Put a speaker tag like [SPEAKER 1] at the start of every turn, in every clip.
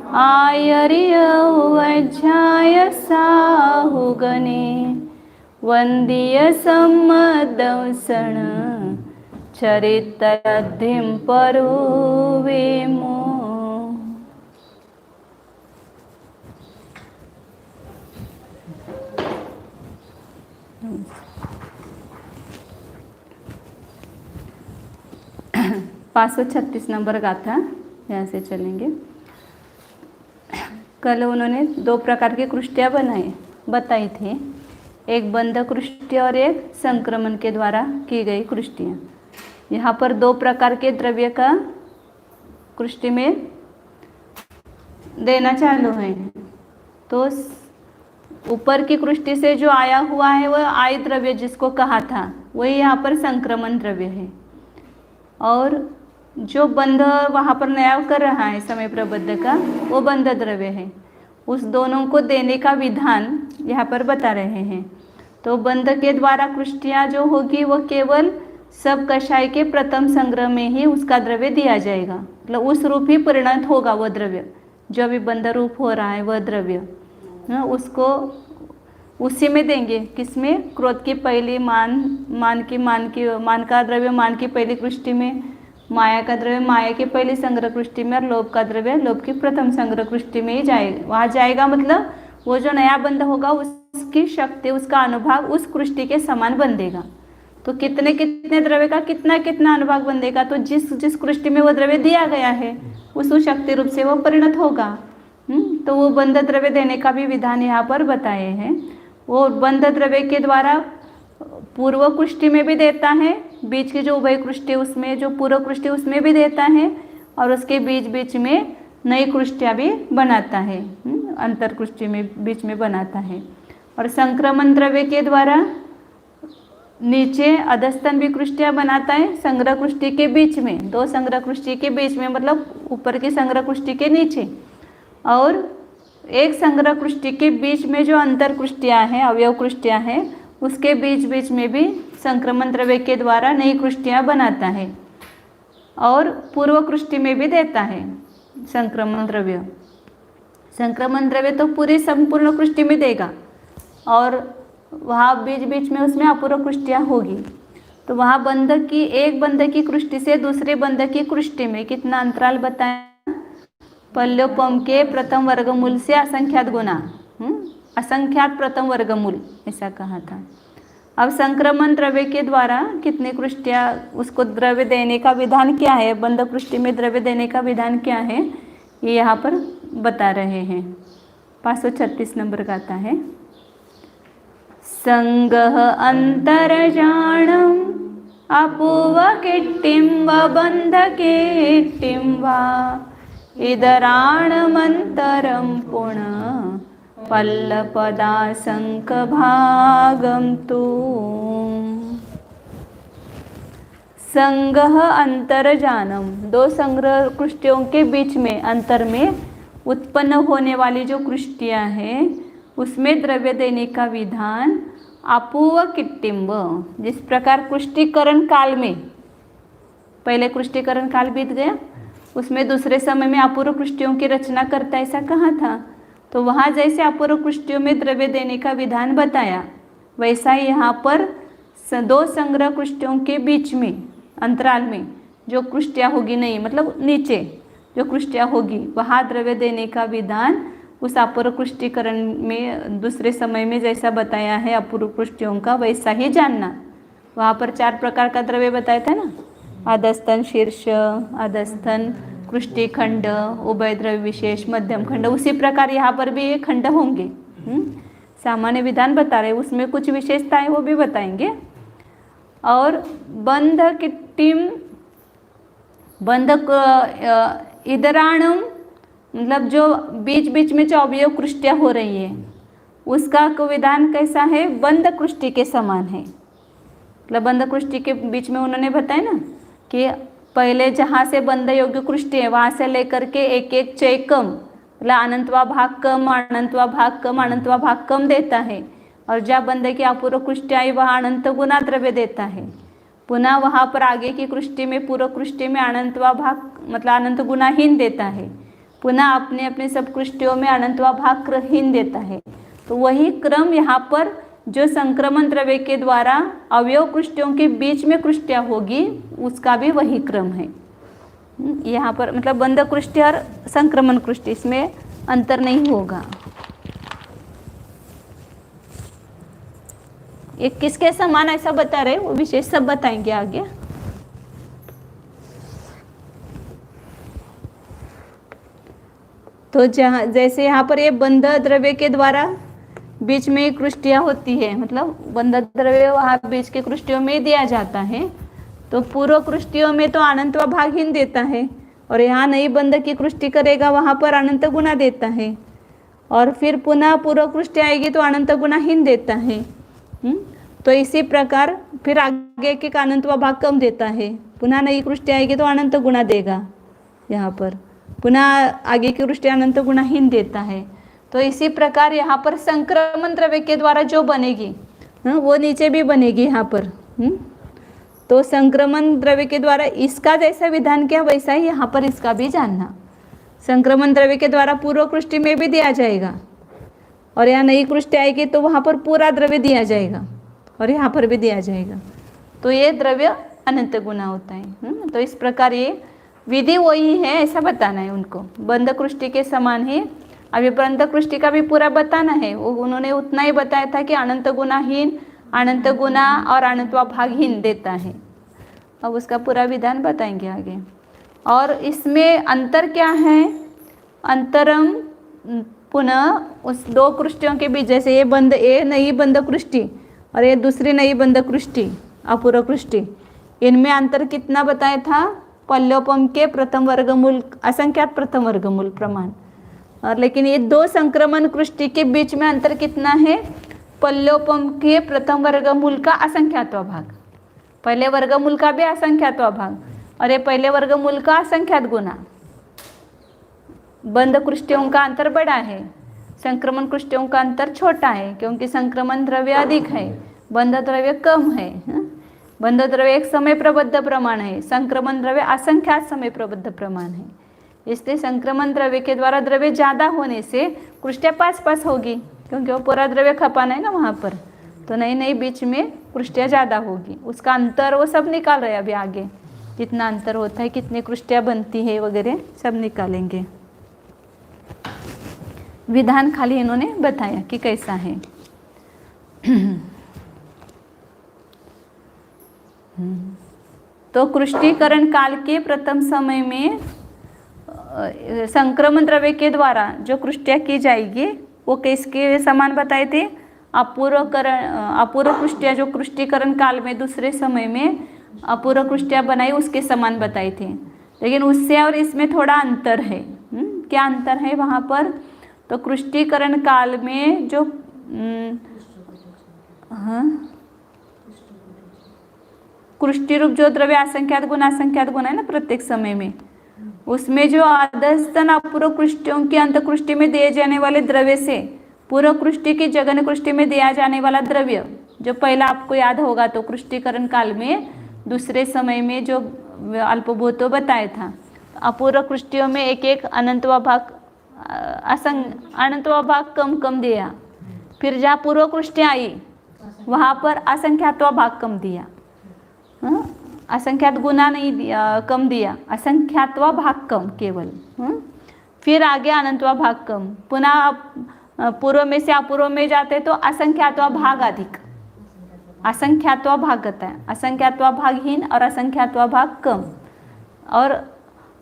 [SPEAKER 1] आयर्य वज्राय साहुगणे वंदीय सम्मदंसण चरित्रधिं परुवेमो। पाँच 536 नंबर गाथा यहाँ से चलेंगे। कल उन्होंने दो प्रकार की कृष्टियाँ बताई थी, एक बंध कृष्टि और एक संक्रमण के द्वारा की गई कृष्टियाँ। यहाँ पर दो प्रकार के द्रव्य का कृष्टि में देना चालू है। तो ऊपर की कृष्टि से जो आया हुआ है वह आय द्रव्य जिसको कहा था वही यहाँ पर संक्रमण द्रव्य है, और जो बंध वहाँ पर नया कर रहा है समय प्रबद्ध का वो बंध द्रव्य है। उस दोनों को देने का विधान यहाँ पर बता रहे हैं। तो बंध के द्वारा कृष्टियाँ जो होगी वह केवल सब कषाय के प्रथम संग्रह में ही उसका द्रव्य दिया जाएगा, मतलब उस रूप ही परिणत होगा वह द्रव्य जो अभी बंध रूप हो रहा है वह द्रव्य उसको उसी में देंगे। किसमें? क्रोध की पहली मान का द्रव्य मान की पहली कृष्टि में, माया का द्रव्य माया की पहली संग्रह कृष्टि में, और लोभ का द्रव्य लोभ की प्रथम संग्रह कृष्टि में ही जाएगा। वहाँ जाएगा मतलब वो जो नया बंध होगा उसकी शक्ति उसका अनुभाग उस कृष्टि के समान बंधेगा। तो कितने कितने द्रव्य का कितना कितना अनुभाग बंधेगा, तो जिस जिस कृष्टि में वो द्रव्य दिया गया है उस शक्ति रूप से वो परिणत होगा। तो वो बंध द्रव्य देने का भी विधान यहाँ पर बताए हैं। वो बंध द्रव्य के द्वारा पूर्व कृष्टि में भी देता है, बीच की जो उभय कृष्टि उसमें, जो पूर्व कृष्टि उसमें भी देता है, और उसके बीच बीच में नई कृष्टियाँ भी बनाता है, अंतर कृष्टि में बीच में बनाता है। और संक्रमण द्रव्य के द्वारा नीचे अधस्तन भी कृष्टियाँ बनाता है संग्रह कृष्टि के बीच में, दो संग्रह कृष्टि के बीच में, मतलब ऊपर की संग्रह कृष्टि के नीचे, और एक संग्रह कृष्टि के बीच में जो अंतर कृष्टियाँ हैं अवयव कृष्टियाँ हैं उसके बीच बीच में भी संक्रमण द्रव्य के द्वारा नई कृष्टियाँ बनाता है, और पूर्व कृष्टि में भी देता है संक्रमण द्रव्य। संक्रमण द्रव्य तो पूरी संपूर्ण कृष्टि में देगा, और वहाँ बीच बीच में उसमें अपूर्व कृष्टियाँ होगी। तो वहाँ एक बंध की कृष्टि से दूसरे बंध की कृष्टि में कितना अंतराल बताया? पल्योपम के प्रथम वर्गमूल से असंख्यात गुना, असंख्यात प्रथम वर्गमूल ऐसा कहा था। अब संक्रमण द्रव्य के द्वारा कितनी कृष्टियाँ उसको द्रव्य देने का विधान क्या है, बंध कृष्टि में द्रव्य देने का विधान क्या है, ये यहाँ पर बता रहे हैं। 536 नंबर का आता है। संगह अंतरजाणम अपूव किट्टिम व बंध किट्टिम वा इदराणमंतरम पुण पल्लपदा संक भागम तू। संगह अंतरजानम, दो संग्रह कृष्टियों के बीच में अंतर में उत्पन्न होने वाली जो कृष्टियाँ हैं उसमें द्रव्य देने का विधान अपूव किट्टिम्ब, जिस प्रकार कृष्टिकरण काल में पहले कृष्टिकरण काल बीत गया उसमें दूसरे समय में अपूर्व कृष्टियों की रचना करता ऐसा कहा था। तो वहाँ जैसे अपूर्व कृष्टियों में द्रव्य देने का विधान बताया वैसा ही यहाँ पर दो संग्रह कृष्टियों के बीच में अंतराल में जो कृष्टियाँ होगी नहीं, मतलब नीचे जो कृष्टियाँ होगी वहाँ द्रव्य देने का विधान उस अपूर्व कृष्टिकरण में दूसरे समय में जैसा बताया है अपूर्व कृष्टियों का वैसा ही जानना। वहाँ पर 4 प्रकार का द्रव्य बताया था ना, अधस्तन शीर्ष, अधस्तन कृष्टि खंड, उभय द्रव्य विशेष, मध्यम खंड, उसी प्रकार यहाँ पर भी ये खंड होंगे। सामान्य विधान बता रहे, उसमें कुछ विशेषताएं वो भी बताएंगे। और बंध किट्टिम, बंध इदराणम, मतलब जो बीच बीच में जो अवयव कृष्टियाँ हो रही है उसका विधान कैसा है? बंध कृष्टि के समान है। मतलब बंध कृष्टि के बीच में उन्होंने बताया ना कि पहले जहाँ से बंध योग्य कृष्टि है वहाँ से लेकर के एक एक चय कम, मतलब अनंतवा भाग कम, अनंतवा भाग कम, अनंतवा भाग कम देता है, और जहाँ बंध की अपूर्व कृष्टि आई वहाँ अनंत गुना द्रव्य देता है। पुनः वहाँ पर आगे की कृष्टि में पूर्व कृष्टि में अनंतवा भाग मतलब अनंत गुणाहीन देता है, पुनः अपने अपने सब कृष्टियों में अनंतवा भाग हीन देता है। तो वही क्रम यहाँ पर जो संक्रमण द्रव्य के द्वारा अवयव कृष्टियों के बीच में कृष्टिया होगी उसका भी वही क्रम है। यहाँ पर मतलब बंध कृष्टि और संक्रमण कृष्टि, इसमें अंतर नहीं होगा। ये किसके समान ऐसा बता रहे वो विशेष सब बताएंगे आगे। तो जहाँ जैसे यहाँ पर ये बंध द्रव्य के द्वारा बीच में कृष्टियाँ होती है, मतलब बंध द्रव्य वहाँ बीच के कृष्टियों में दिया जाता है, तो पूर्व कृष्टियों में तो अनंत व भागहीन देता है, और यहाँ नई बंध की कृष्टि करेगा वहाँ पर अनंत गुना देता है, और फिर पुनः पूर्व कृष्टि आएगी तो अनंत गुनाहीन देता है। तो इसी प्रकार फिर आगे के अनंत व भाग कम देता है, पुनः नई कृष्टि आएगी तो अनंत गुना देगा, यहाँ पर पुनः आगे की कृष्टि अनंत गुणाहीन देता है। तो इसी प्रकार यहाँ पर संक्रमण द्रव्य के द्वारा जो बनेगी वो नीचे भी बनेगी यहाँ पर। तो संक्रमण द्रव्य के द्वारा इसका जैसा विधान किया वैसा ही यहाँ पर इसका भी जानना। संक्रमण द्रव्य के द्वारा पूर्व कृष्टि में भी दिया जाएगा, और यहाँ नई कृष्टि आएगी तो वहाँ पर पूरा द्रव्य दिया जाएगा, और यहाँ पर भी दिया जाएगा, तो ये द्रव्य अनंत गुना होता है। तो इस प्रकार ये विधि वही है ऐसा बताना है उनको, बंध कृष्टि के समान ही। अभी बंध कृष्टि का भी पूरा बताना है, वो उन्होंने उतना ही बताया था कि अनंत गुनाहीन, अनंत गुना और अनंत व भागहीन देता है। अब उसका पूरा विधान बताएंगे आगे। और इसमें अंतर क्या है, अंतरम पुनः उस दो कृष्टियों के बीच, जैसे ये बंध, ये नई बंध कृष्टि और ये दूसरी नई बंध कृष्टि अपूर्व कृष्टि, इनमें अंतर कितना बताया था, पल्योपम के प्रथम वर्गमूल असंख्यात प्रथम वर्गमूल प्रमाण। और लेकिन ये दो संक्रमण कृष्टि के बीच में अंतर कितना है, पल्योपम के प्रथम वर्गमूल का असंख्यात्व भाग, पहले वर्गमूल का भी असंख्यात्व भाग, और ये पहले वर्गमूल का असंख्यात गुना। बंध कृष्टियों का अंतर बड़ा है, संक्रमण कृष्टियों का अंतर छोटा है, क्योंकि संक्रमण द्रव्य अधिक है, बंध द्रव्य कम है। बंध द्रव्य एक समय प्रबद्ध प्रमाण है, संक्रमण द्रव्य असंख्यात समय प्रबद्ध प्रमाण है। इसलिए संक्रमण द्रव्य के द्वारा द्रव्य ज़्यादा होने से कृष्टिया पास पास होगी, क्योंकि वो पूरा द्रव्य खपाना है ना वहाँ पर, तो नई नई बीच में कृष्टिया ज़्यादा होगी। उसका अंतर वो सब निकाल रहे हैं अभी आगे, कितना अंतर होता है, कितनी कृष्टिया बनती है वगैरह सब निकालेंगे। विधान खाली इन्होंने बताया कि कैसा है। तो कृष्टिकरण काल के प्रथम समय में संक्रमण द्रव्य के द्वारा जो कृष्टिया की जाएगी वो किसके समान बताए थे, अपूर्व कृष्टिया जो कृष्टिकरण काल में दूसरे समय में अपूर्व कृष्टिया बनाई उसके समान बताए थे। लेकिन उससे और इसमें थोड़ा अंतर है। क्या अंतर है वहाँ पर, तो कृष्टिकरण काल में जो कृष्टि रूप जो द्रव्य असंख्यात गुना है ना प्रत्येक समय में, उसमें जो अधस्तन अपूर्व कृष्टियों की अंतकृष्टि में दिए जाने वाले द्रव्य से पूर्व कृष्टि की जघन कृष्टि में दिया जाने वाला द्रव्य, जो पहला आपको याद होगा तो कृष्टिकरण काल में दूसरे समय में जो अल्पभूतो बताया था, अपूर्व कृष्टियों में एक एक अनंतवा भाग अनंतवा भाग कम कम दिया, फिर जहाँ पूर्व कृष्टि आई वहाँ पर असंख्यातवा भाग कम दिया, असंख्यात गुना नहीं दिया, कम दिया, असंख्यातवा भाग कम केवल। फिर आगे अनंतवा भाग कम, पुनः पूर्व में से अपूर्व में जाते तो असंख्यातवा भाग अधिक, असंख्यातवा भाग होता है, असंख्यातवा भागहीन और असंख्यातवा भाग कम। और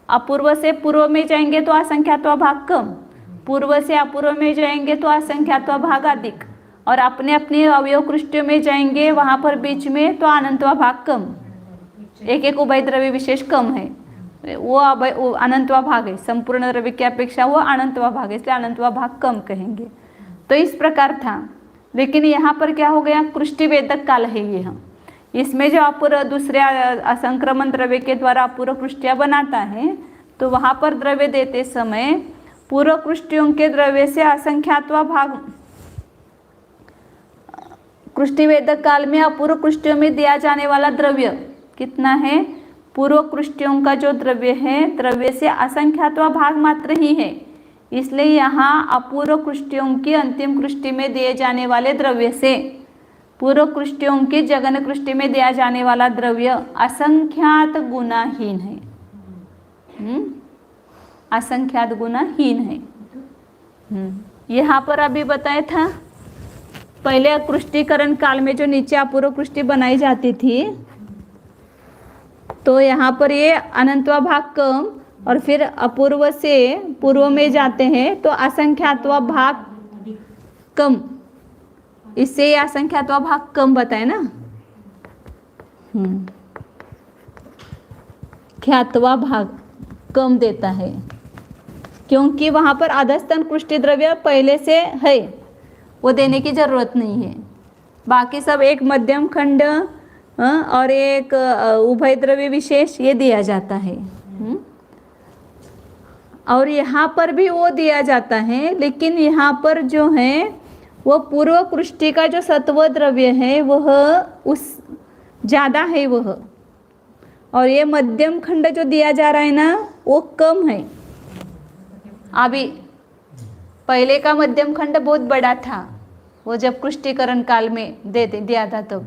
[SPEAKER 1] अपूर्व से पूर्व में जाएंगे तो असंख्यातवा भाग कम, पूर्व से अपूर्व में जाएंगे तो असंख्यातवा भाग अधिक, और अपने अपने अवयव कृष्टियों में जाएंगे वहाँ पर बीच में तो अनंतवा भाग कम, एक एक उभय द्रव्य विशेष कम है, वो अनंतवा भाग है, संपूर्ण द्रव्य की अपेक्षा वो अनंतवा भाग है, इसलिए अनंतवा भाग कम कहेंगे। तो इस प्रकार था। लेकिन यहाँ पर क्या हो गया, कृष्टि वेदक काल है ये, हम इसमें जो अपूर्व दूसरे असंक्रमण द्रव्य के द्वारा अपूर्व कृष्टियाँ बनाता है तो वहाँ पर द्रव्य देते समय पूर्व कृष्टियों के द्रव्य से असंख्यातवा भाग, कृष्टि वेदक काल में अपूर्व कृष्टियों में दिया जाने वाला द्रव्य कितना है, पूर्व कृष्टियों का जो द्रव्य है, द्रव्य से असंख्यात्वा भाग मात्र ही है, इसलिए यहाँ अपूर्व कृष्टियों की अंतिम कृष्टि में दिए जाने वाले द्रव्य से पूर्व कृष्टियों की जगन कृष्टि में दिया जाने वाला द्रव्य असंख्यात गुणाहीन है। असंख्यात गुणाहीन है। यहाँ पर अभी बताया था पहले अकृष्टिकरण काल में जो नीचे अपूर्व कृष्टि बनाई जाती थी, तो यहाँ पर ये अनंतवा भाग कम और फिर अपूर्व से पूर्व में जाते हैं तो असंख्यात्वा भाग कम, इससे असंख्यात्वा भाग कम बताए ना। ख्यातवा भाग कम देता है क्योंकि वहाँ पर अधस्तन कृष्टि द्रव्य पहले से है, वो देने की जरूरत नहीं है। बाकी सब एक मध्यम खंड और एक उभय द्रव्य विशेष ये दिया जाता है। और यहाँ पर भी वो दिया जाता है, लेकिन यहाँ पर जो है वो पूर्व कृष्टि का जो सत्व द्रव्य है वह उस ज़्यादा है वह, और ये मध्यम खंड जो दिया जा रहा है ना वो कम है। अभी पहले का मध्यम खंड बहुत बड़ा था, वो जब कृष्टिकरण काल में दिया था तब,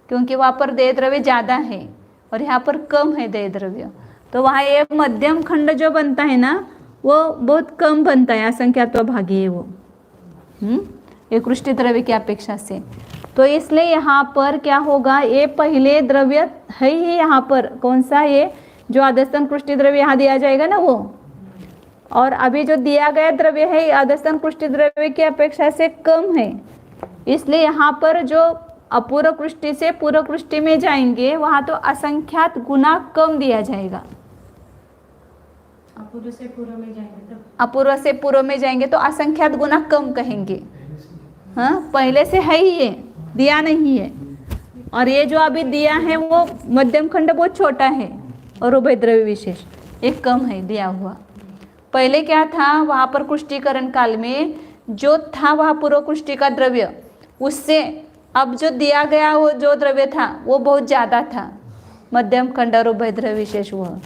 [SPEAKER 1] क्योंकि वहाँ पर देह द्रव्य ज़्यादा है और यहाँ पर कम है देह द्रव्य, तो वहाँ ये मध्यम खंड जो बनता है ना वो बहुत कम बनता है, असंख्यात्वा भागी है वो ये कृष्टि द्रव्य की अपेक्षा से। तो इसलिए यहाँ पर क्या होगा, ये पहले द्रव्य है ही यहाँ पर कौन सा, ये जो अधस्तन कृष्टि द्रव्य यहाँ दिया जाएगा ना वो, और अभी जो दिया गया द्रव्य है अधस्तन कृष्टि द्रव्य की अपेक्षा से कम है, इसलिए यहाँ पर जो अपूर्व कृष्टि से पूर्व कृष्टि में जाएंगे वहाँ तो असंख्यात गुना कम दिया जाएगा।
[SPEAKER 2] अपूर्व से पूर्व में जाएंगे तो
[SPEAKER 1] अपूर्व से पूर्व में जाएंगे तो असंख्यात गुना कम कहेंगे। हाँ, पहले से है ही ये, दिया नहीं है, और ये जो अभी दिया है वो मध्यम खंड बहुत छोटा है और उभय द्रव्य विशेष एक कम है दिया हुआ। पहले क्या था, वहाँ पर कृष्टिकरण काल में जो था वह पूर्व कृष्टि का द्रव्य, उससे अब जो दिया गया वो जो द्रव्य था वो बहुत ज़्यादा था, मध्यम खंड और उभय द्रव्य विशेष वह,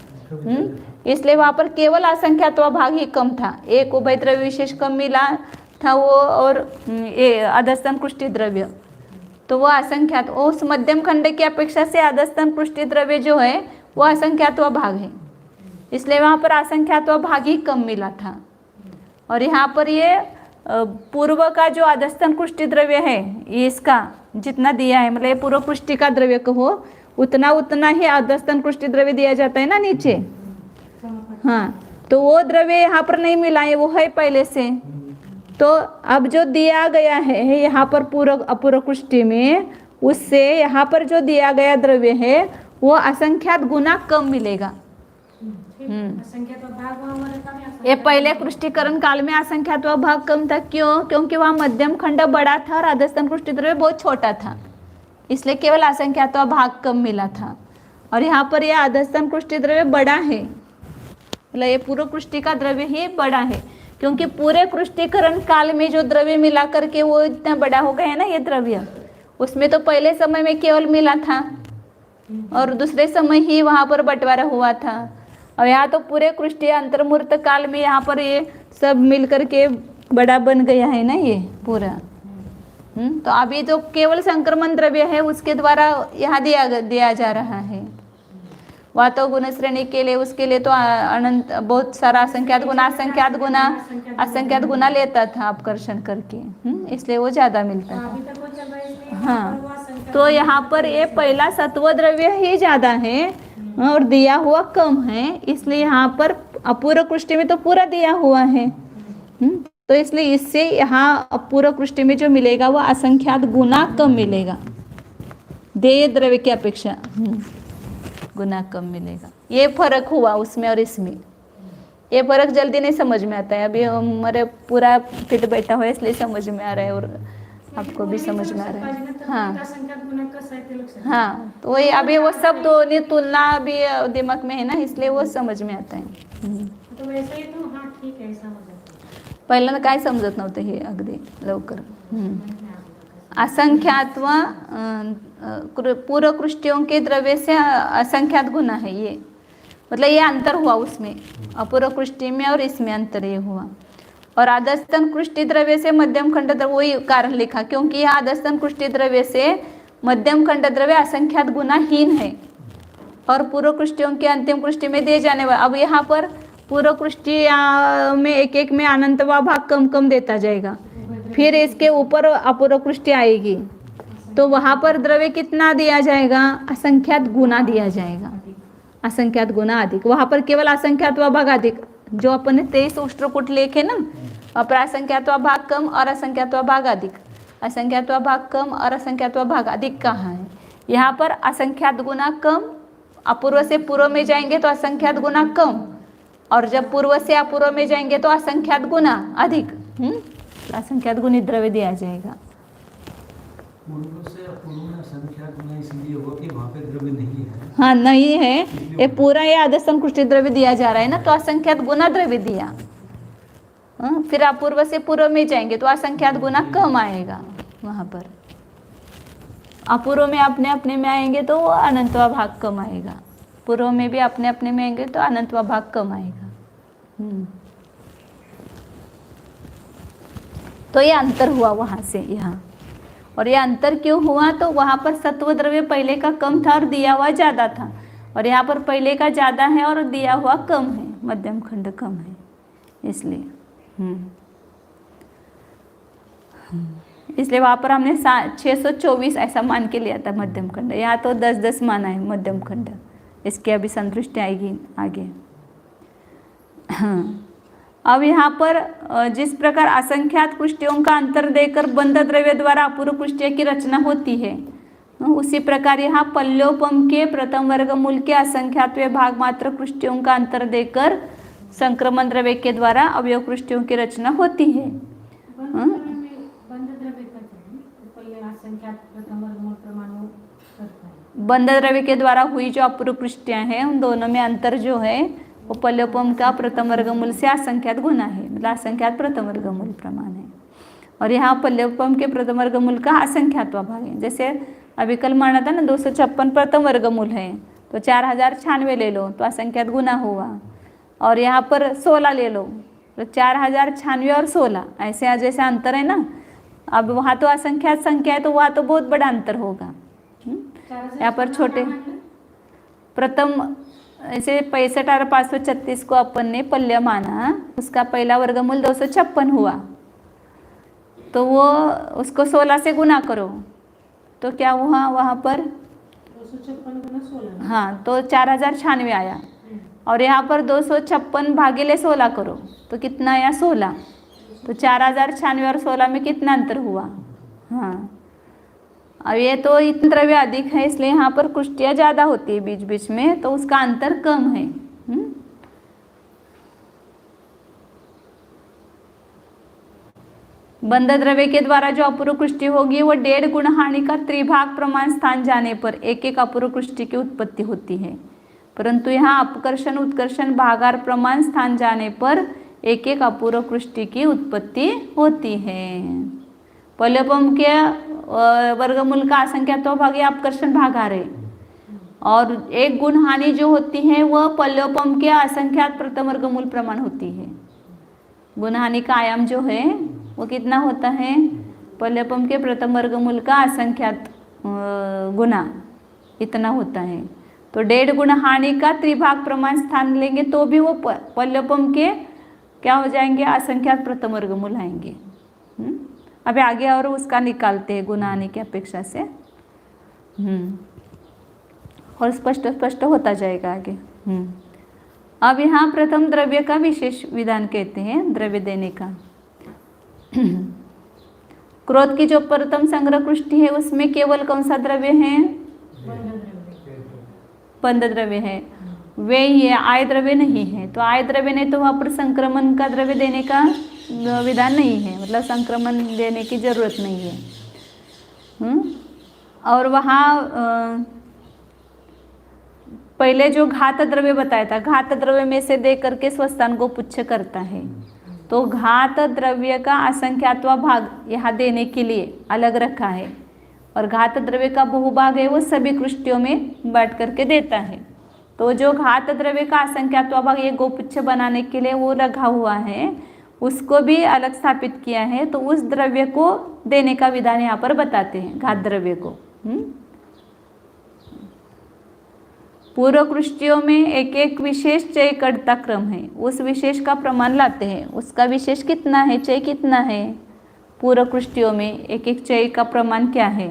[SPEAKER 1] इसलिए वहाँ पर केवल असंख्यात्वा भाग ही कम था, एक उभय द्रव्य विशेष कम मिला था वो, और ये अधस्तन कृष्टि द्रव्य, तो वो असंख्यात, उस मध्यम खंड की अपेक्षा से अधस्तन कृष्टि द्रव्य जो है वो असंख्यात्वा भाग है, इसलिए वहाँ पर असंख्यात्वा भाग ही कम मिला था। और यहाँ पर ये पूर्व का जो अधस्तन कृष्टि द्रव्य है इसका जितना दिया है, मतलब पूर्व कृष्टि का द्रव्य कहो उतना उतना ही अधस्तन कृष्टि द्रव्य दिया जाता है ना नीचे। हाँ, तो वो द्रव्य यहाँ पर नहीं मिला है, वो है पहले से। तो अब जो दिया गया है यहाँ पर पूर्व अपूर्व कृष्टि में, उससे यहाँ पर जो दिया गया द्रव्य है वो असंख्यात गुना कम मिलेगा। ये पहले कृष्टिकरण काल में असंख्यात्वा भाग कम था, क्यों? क्योंकि वहाँ मध्यम खंड बड़ा था और अधस्तन कृष्टि द्रव्य बहुत छोटा था, इसलिए केवल असंख्यात्वा भाग कम मिला था। और यहाँ पर यह अधस्तन कृष्टि द्रव्य बड़ा है, मतलब ये पूर्व कृष्टि का द्रव्य ही बड़ा है, क्योंकि पूरे कृष्टिकरण काल में जो द्रव्य मिला करके वो इतना बड़ा हो गया है ना ये द्रव्य, उसमें तो पहले समय में केवल मिला था और दूसरे समय ही वहाँ पर बंटवारा हुआ था, और यहाँ तो पूरे कृष्टि अंतर्मूर्त काल में यहाँ पर ये सब मिल करके बड़ा बन गया है ना ये पूरा। तो अभी जो केवल संक्रमण द्रव्य है उसके द्वारा यहाँ दिया जा रहा है। वह तो गुण श्रेणी के लिए उसके लिए तो अनंत बहुत सारा असंख्यात गुना लेता था अपकर्षण करके, इसलिए वो ज़्यादा मिलता था। हाँ, तो यहाँ पर ये पहला सत्व द्रव्य ही ज़्यादा है और दिया हुआ कम है, इसलिए यहाँ पर अपूर्व कृष्टि में तो पूरा दिया हुआ है, तो इसलिए इससे यहाँ अपूर्व कृष्टि में जो मिलेगा वो असंख्यात गुना कम मिलेगा, देय द्रव्य की अपेक्षा गुना कम मिलेगा। ये फर्क हुआ उसमें और इसमें, ये फर्क जल्दी नहीं समझ में आता है, अभी हमारे पूरा फिट बैठा हुआ है इसलिए समझ में आ रहा है और आपको भी समझ में आ रहा है। हाँ हाँ, तो वही अभी वो सब दोनों तुलना अभी दिमाग में है ना, इसलिए वो समझ में आता है।
[SPEAKER 2] तो वैसे ही तो हाँ ठीक आहे, समजत.
[SPEAKER 1] पहिल्यांदा काय समजत नव्हतं हे अगदी लवकर। असंख्यात व पूर्व कृष्टियों के द्रव्य से असंख्यात गुना है ये, मतलब ये अंतर हुआ उसमें, अपूर्व कृष्टि में और इसमें अंतर ये हुआ। और आदस्तन कृष्टि द्रव्य से मध्यम खंड द्रव्य, वही कारण लिखा, क्योंकि यह आदस्तन कृष्टि द्रव्य से मध्यम खंड द्रव्य असंख्यात गुनाहीन है और पूर्व कृष्टियों के अंतिम कृष्टि में दिए जाने वाले। अब यहाँ पर पूर्व कृष्टि में एक एक में अनंतवा भाग कम कम देता जाएगा, फिर इसके ऊपर अपूर्व कृष्टि आएगी, तो वहाँ पर द्रव्य कितना दिया जाएगा, असंख्यात गुना दिया जाएगा, असंख्यात गुना अधिक। वहाँ पर केवल असंख्यात व भाग अधिक, जो अपन ने 23 उष्ट्रकूट लिखे ना, वहाँ पर असंख्यात व भाग कम और असंख्यात व भाग अधिक, असंख्यात व भाग कम और असंख्यात व भाग अधिक कहाँ है, यहाँ पर असंख्यात गुना कम, अपूर्व से पूर्व में जाएंगे तो असंख्यात गुना कम, और जब पूर्व से अपूर्व में जाएंगे तो असंख्यात गुना अधिक। असंख्यात गुणी द्रव्य दिया जाएगा।
[SPEAKER 3] पूर्व से अपूर्व में असंख्यात गुना इसलिए हुआ कि वहाँ पे द्रव्य नहीं है।
[SPEAKER 1] हाँ नहीं है, ये पूरा ये आदस्तन कृष्टि द्रव्य दिया जा रहा है ना, तो असंख्यात गुना द्रव्य दिया। फिर अपूर्व से पूर्व में जाएंगे तो असंख्यात गुना कम आएगा, वहाँ पर अपूर्व में अपने अपने में आएंगे तो अनंतवा भाग कम आएगा, पूर्व में भी अपने अपने में आएंगे तो अनंतवा भाग कम आएगा। तो ये अंतर हुआ वहाँ से यहाँ। और ये अंतर क्यों हुआ, तो वहाँ पर सत्व द्रव्य पहले का कम था और दिया हुआ ज़्यादा था, और यहाँ पर पहले का ज़्यादा है और दिया हुआ कम है, मध्यम खंड कम है, इसलिए इसलिए वहाँ पर हमने 624 ऐसा मान के लिया था मध्यम खंड, यहाँ तो 10-10 माना है मध्यम खंड। इसकी अभी संतुष्टि आएगी आगे। अब यहाँ पर जिस प्रकार असंख्यात कृष्टियों का अंतर देकर बंध द्रव्य द्वारा अपूर्व कृष्टिय की रचना होती है, उसी प्रकार यहाँ पल्योपम के प्रथम वर्गमूल के असंख्यात भाग मात्र कृष्टियों का अंतर देकर संक्रमण द्रव्य के द्वारा अवयव कृष्टियों की रचना होती है। बंध द्रव्य के द्वारा हुई जो अपूर्व कृष्टियाँ हैं, उन दोनों में अंतर जो है वो पल्योपम का प्रथम वर्गमूल से असंख्यात गुना है, मतलब असंख्यात प्रथम वर्गमूल प्रमाण है। और यहाँ पल्योपम के प्रथम वर्गमूल का असंख्यात भाग है। जैसे अभी कल माना था ना 256 प्रथम वर्गमूल है, तो 4096 ले लो तो असंख्यात गुना हुआ, और यहाँ पर 16 ले लो तो 4096 और 16 ऐसे जैसे अंतर है ना। अब वहाँ तो असंख्यात संख्या है तो वहाँ तो बहुत बड़ा अंतर होगा। यहाँ पर छोटे प्रथम ऐसे 65,536 को अपन ने पल्य माना, उसका पहला वर्गमूल 256 हुआ, तो वो उसको 16 से गुना करो तो क्या हुआ वहाँ पर
[SPEAKER 2] 256 गुना 16,
[SPEAKER 1] हाँ तो 4096 आया, और यहाँ पर 256 भागिले 16 करो तो कितना आया 16, तो 4096 और 16 में कितना अंतर हुआ। हाँ अब ये तो इतना द्रव्य अधिक है, इसलिए यहाँ पर कुष्टियाँ ज़्यादा होती है बीच बीच में, तो उसका अंतर कम है। बंध द्रव्य के द्वारा जो अपूर्व कुष्टि होगी वो 1.5 गुण हानि का त्रिभाग प्रमाण स्थान जाने पर एक एक अपूर्व कुष्टि की उत्पत्ति होती है, परंतु यहाँ अपकर्षण उत्कर्षण भागार प्रमाण स्थान जाने पर एक एक अपूर्व कुष्टि की उत्पत्ति होती है। पल्योपम के वर्गमूल का असंख्यात भाग या अपकर्षण भागार है, और 1 गुण हानि जो होती है वह पल्योपम के असंख्यात प्रथम वर्गमूल प्रमाण होती है। गुण हानि का आयाम जो है वो कितना होता है, पल्योपम के प्रथम वर्गमूल का असंख्यात गुना इतना होता है, तो 1.5 गुण हानि का त्रिभाग प्रमाण स्थान लेंगे तो भी वो पल्योपम के क्या हो जाएंगे, असंख्यात प्रथम वर्गमूल आएंगे। अभी आगे और उसका निकालते हैं गुण हानि की अपेक्षा से, और स्पष्ट होता जाएगा आगे। अब यहाँ प्रथम द्रव्य का विशेष विधान कहते हैं, द्रव्य देने का। क्रोध की जो प्रथम संग्रह कृष्टि है उसमें केवल कौन सा द्रव्य है, बंध द्रव्य है, वे ही है, आय द्रव्य नहीं है। तो आय द्रव्य नहीं तो वहाँ पर संक्रमण का द्रव्य देने का विधान नहीं है, मतलब संक्रमण देने की जरूरत नहीं है। और वहाँ पहले जो घात द्रव्य बताया था, घात द्रव्य में से दे करके स्वस्थान को पुच्छ करता है, तो घात द्रव्य का असंख्यात्वा भाग यहाँ देने के लिए अलग रखा है, और घात द्रव्य का बहुभाग है वो सभी कृष्टियों में बांट करके देता है। तो जो घात द्रव्य का असंख्यात्वा भाग ये गोपुच्छ बनाने के लिए वो रखा हुआ है, उसको भी अलग स्थापित किया है। तो उस द्रव्य को देने का विधान यहाँ पर बताते हैं, घात द्रव्य को। पूर्व कृष्टियों में एक एक विशेष चय कटता क्रम है, उस विशेष का प्रमाण लाते हैं। उसका विशेष कितना है, चय कितना है? पूर्व कृष्टियों में एक एक चय का प्रमाण क्या है?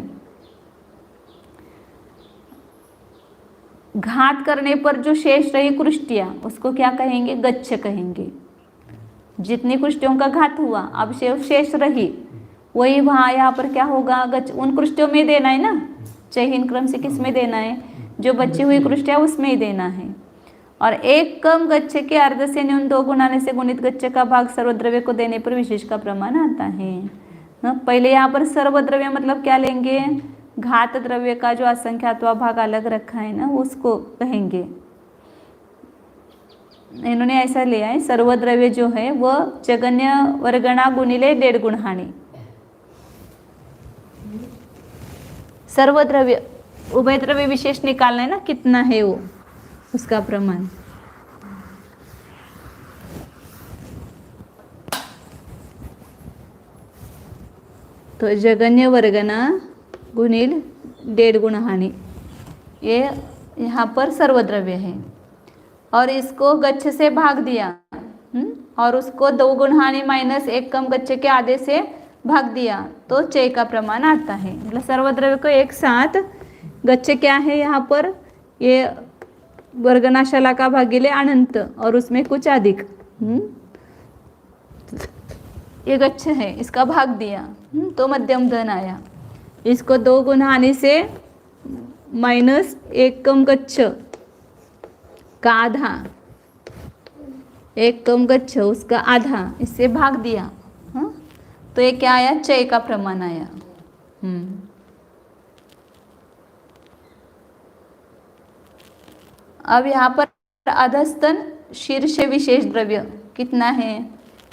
[SPEAKER 1] घात करने पर जो शेष रही कृष्टियाँ उसको क्या कहेंगे? गच्छ कहेंगे। जितनी कृष्टियों का घात हुआ अब शेष रही वही वहाँ यहाँ पर क्या होगा? गच्छ। उन कृष्टियों में देना है ना, चयहीन क्रम से किस में देना है? जो बची हुई कृष्टियाँ उसमें ही देना है। और एक कम गच्छ के अर्ध से न्यून 2 गुणाने से गुणित गच्छ का भाग सर्वद्रव्य को देने पर विशेष का प्रमाण आता है। पहले यहाँ पर सर्वद्रव्य मतलब क्या लेंगे? घात द्रव्य का जो असंख्यात्वा भाग अलग रखा है ना उसको कहेंगे। इन्होंने ऐसा लिया है, सर्वद्रव्य जो है वह जगन्य वर्गणा गुणिले 1.5 गुण हानि। सर्वद्रव्य उभय द्रव्य विशेष निकालना है ना, कितना है वो उसका प्रमाण। तो जगन्य वर्गना गुणिल 1.5 गुण हानि, ये यहाँ पर सर्वद्रव्य है। और इसको गच्छ से भाग दिया और उसको 2 गुण हानि माइनस 1 कम गच्छ के आधे से भाग दिया तो चय का प्रमाण आता है। मतलब सर्वद्रव्य को एक साथ गच्छ क्या है यहाँ पर? ये वर्गनाशाला का भागिले अनंत और उसमें कुछ अधिक, ये गच्छ है, इसका भाग दिया तो मध्यम धन आया। इसको 2 गुण हानि से माइनस 1 कम गच्छ का आधा, 1 कम गच्छ उसका आधा, इससे भाग दिया। तो ये क्या आया? चय का प्रमाण आया। अब यहाँ पर अधस्तन शीर्ष विशेष द्रव्य कितना है?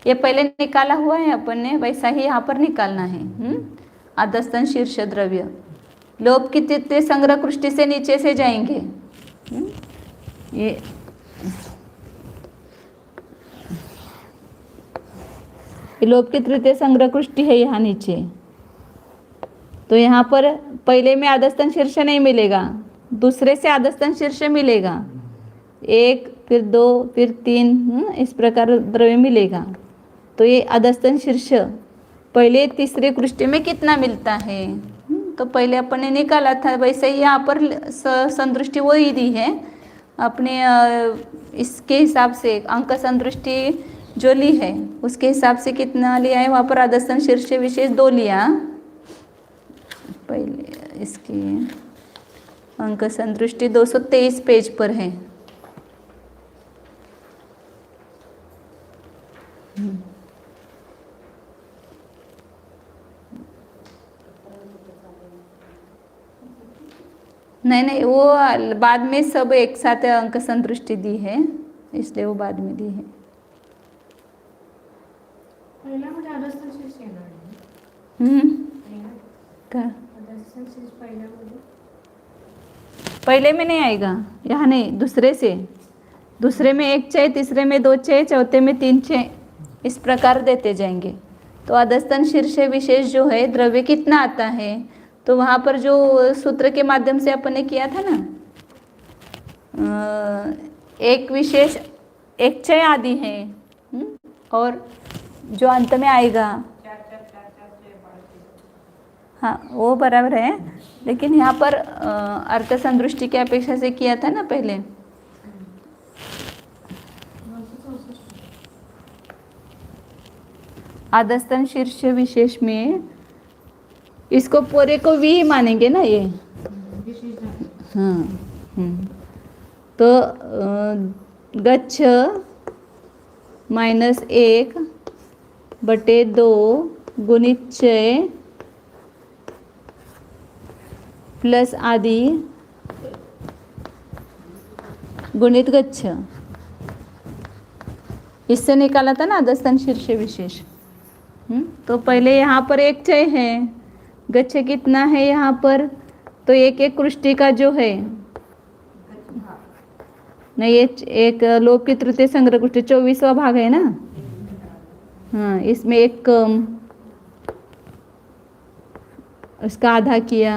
[SPEAKER 1] ये पहले निकाला हुआ है अपन ने, वैसा ही यहाँ पर निकालना है। अधस्तन शीर्ष द्रव्य लोभ की तृतीय संग्रह कृष्टि से नीचे से जाएंगे। ये लोभ की तृतीय संग्रह कृष्टि है यहाँ नीचे। तो यहाँ पर पहले में अधस्तन शीर्ष नहीं मिलेगा, दूसरे से अधस्तन शीर्ष मिलेगा, 1 फिर 2 फिर 3, इस प्रकार द्रव्य मिलेगा। तो ये अधस्तन शीर्ष पहले तीसरे कृष्टि में कितना मिलता है? तो पहले अपन ने निकाला था, वैसे ही यहाँ पर संदृष्टि वही दी है अपने इसके हिसाब से। अंक संदृष्टि जो ली है उसके हिसाब से कितना लिया है? वहाँ पर अधस्तन शीर्ष विशेष 2 लिया। पहले इसकी अंक संदृष्टि 223 पेज पर है। नहीं, वो बाद में सब एक साथ अंक संदृष्टि दी है, इसलिए वो बाद में दी है।
[SPEAKER 2] पहिल्यामध्ये अधस्तन शीर्ष येणार आहे
[SPEAKER 1] का
[SPEAKER 2] अधस्तन शीर्ष पहिल्यामध्ये
[SPEAKER 1] पहले में नहीं आएगा, यहाँ नहीं, दूसरे से। दूसरे में 1 चय, तीसरे में 2 चय, चौथे में 3 चय, इस प्रकार देते जाएंगे। तो अधस्तन शीर्ष विशेष जो है द्रव्य कितना आता है? तो वहाँ पर जो सूत्र के माध्यम से अपन ने किया था ना, एक विशेष 1 चय आदि है और जो अंत में आएगा, हाँ वो बराबर है, लेकिन यहाँ पर अर्थ संदृष्टि की अपेक्षा से किया था ना पहले। अधस्तन शीर्ष विशेष में इसको पूरे को भी ही मानेंगे ना ये। हाँ तो गच्छ -1 बटे 2 गुणित चय प्लस आदि गुणित गच्छ, इससे निकाला था ना अधस्तन शीर्ष विशेष। तो पहले यहाँ पर एक चय है, गच्छ कितना है यहाँ पर, तो एक एक कृष्टि का जो है नहीं, ये एक लोप की तृतीय संग्रह कृष्टि 24वां भाग है ना। हाँ, इसमें एक कम, उसका आधा किया,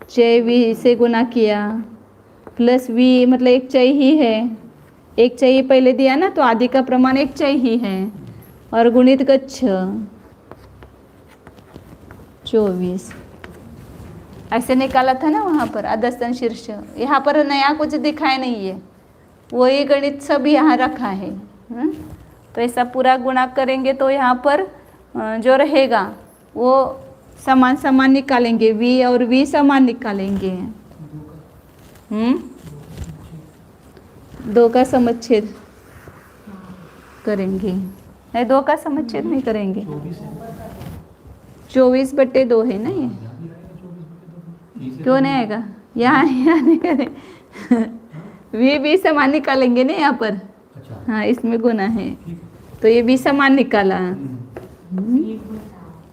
[SPEAKER 1] चय वी से गुना किया, प्लस वी मतलब एक चय ही है, एक चय पहले दिया ना, तो आदि का प्रमाण एक चय ही है, और गुणित गच्छ 24 ऐसे निकाला था ना वहाँ पर अधस्तन शीर्ष। यहाँ पर नया कुछ दिखाया नहीं है, वही गणित सब यहाँ रखा है। तो ऐसा पूरा गुणा करेंगे तो यहाँ पर जो रहेगा वो समान समान निकालेंगे, v और v समान निकालेंगे। 2 का समच्छेद करेंगे, नहीं 2 का समच्छेद नहीं करेंगे, 24/2 है ना ये, क्यों नहीं आएगा, यहाँ नहीं करें v समान निकालेंगे ना यहाँ पर। हाँ, इसमें गुना है तो ये v समान निकाला।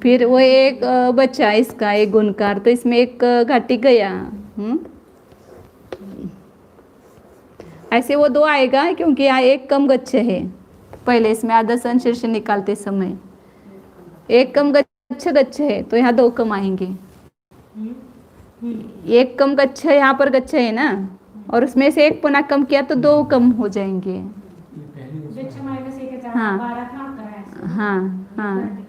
[SPEAKER 1] फिर वो एक बचा इसका एक गुणकार, तो इसमें एक घाटी गया। ऐसे वो 2 आएगा क्योंकि यहाँ एक कम गच्छ है, पहले इसमें आधस्तन शीर्ष निकालते समय एक कम गच्छ है, तो यहाँ 2 कम आएंगे। एक कम गच्छ यहाँ पर गच्छ है ना, और उसमें से एक पुनः कम किया तो 2 कम हो जाएंगे। हाँ हाँ हाँ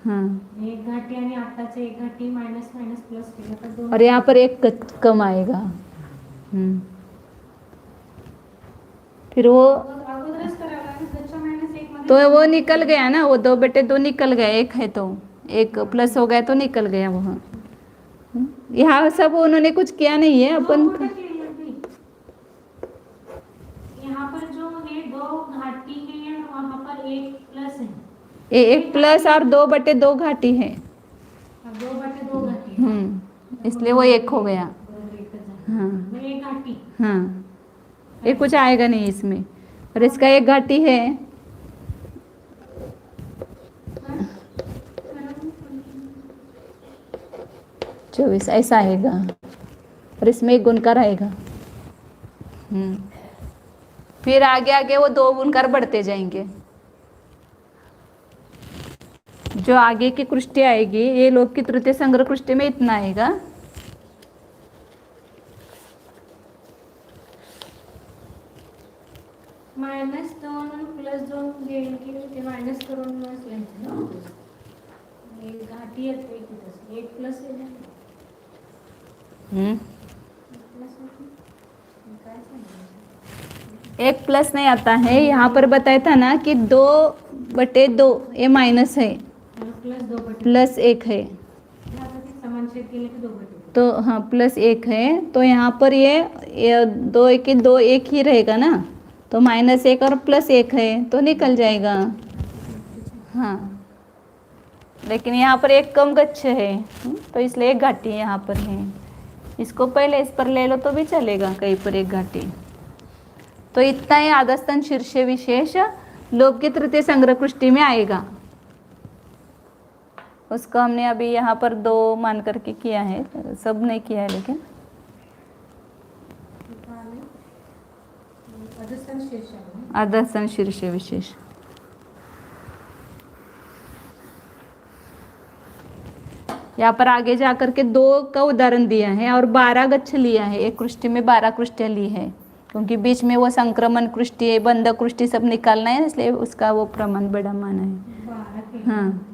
[SPEAKER 1] हाँ,
[SPEAKER 2] एक घाटी आणि आताचे एक घाटी मायनस मायनस प्लस केलं तर 2,
[SPEAKER 1] और यहाँ पर एक कम आएगा। फिर वो
[SPEAKER 2] अगोदरच करायला गच्छ मायनस 1 मध्ये,
[SPEAKER 1] तो वो निकल गया ना, वो 2/2 निकल गया, एक है तो एक प्लस हो गया तो निकल गया वह। यहाँ सब उन्होंने कुछ किया नहीं है अपन।
[SPEAKER 2] यहाँ पर जो है 2 घाटी है, वहाँ पर 1 प्लस है,
[SPEAKER 1] एक प्लस और 2/2 घाटी है।
[SPEAKER 2] 2/2 घाटी है,
[SPEAKER 1] इसलिए वो एक हो गया। हाँ
[SPEAKER 2] एक घाटी।
[SPEAKER 1] हाँ, ये कुछ आएगा नहीं इसमें, और इसका एक घाटी है। चौबीस ऐसा आएगा, और इसमें एक गुणकार आएगा। फिर आगे आगे वो 2 गुणकार बढ़ते जाएंगे। जो आगे की कृष्टि आएगी, ये लोप की तृतीय संग्रह कृष्टि में इतना आएगा।
[SPEAKER 2] -2 प्लस 2 घेऊन की ते मायनस करून लिहायचं ना, एक घाटी येते एक प्लस आहे ना,
[SPEAKER 1] एक प्लस नहीं आता है, यहाँ पर बताया था ना कि 2/2 ये माइनस है,
[SPEAKER 2] प्लस 2/2
[SPEAKER 1] प्लस 1 है,
[SPEAKER 2] समानछेद केले की 2/2,
[SPEAKER 1] तो हाँ प्लस 1 है, तो यहाँ पर ये 2 1 2 1 ही रहेगा ना, तो -1 और +1 है तो निकल जाएगा। हाँ, लेकिन यहाँ पर एक कम गच्छ है, तो इसलिए एक घाटी यहाँ पर है। इसको पहले इस पर ले लो तो भी चलेगा, कहीं पर एक घाटी। तो इतना ही आधस्तन शीर्ष विशेष लोप की तृतीय संग्रह कृष्टि में आएगा। उसका हमने अभी यहाँ पर 2 मान करके किया है, सब नहीं किया है लेकिन। आधस्तन शीर्ष विशेष यहाँ पर आगे जा करके 2 का उदाहरण दिया है और 12 गच्छ लिया है। एक कृष्टि में 12 कृष्टियाँ ली है, क्योंकि बीच में वो संक्रमण कृष्टि बंध कृष्टि सब निकालना है, इसलिए उसका वो प्रमाण बड़ा माना है। हाँ,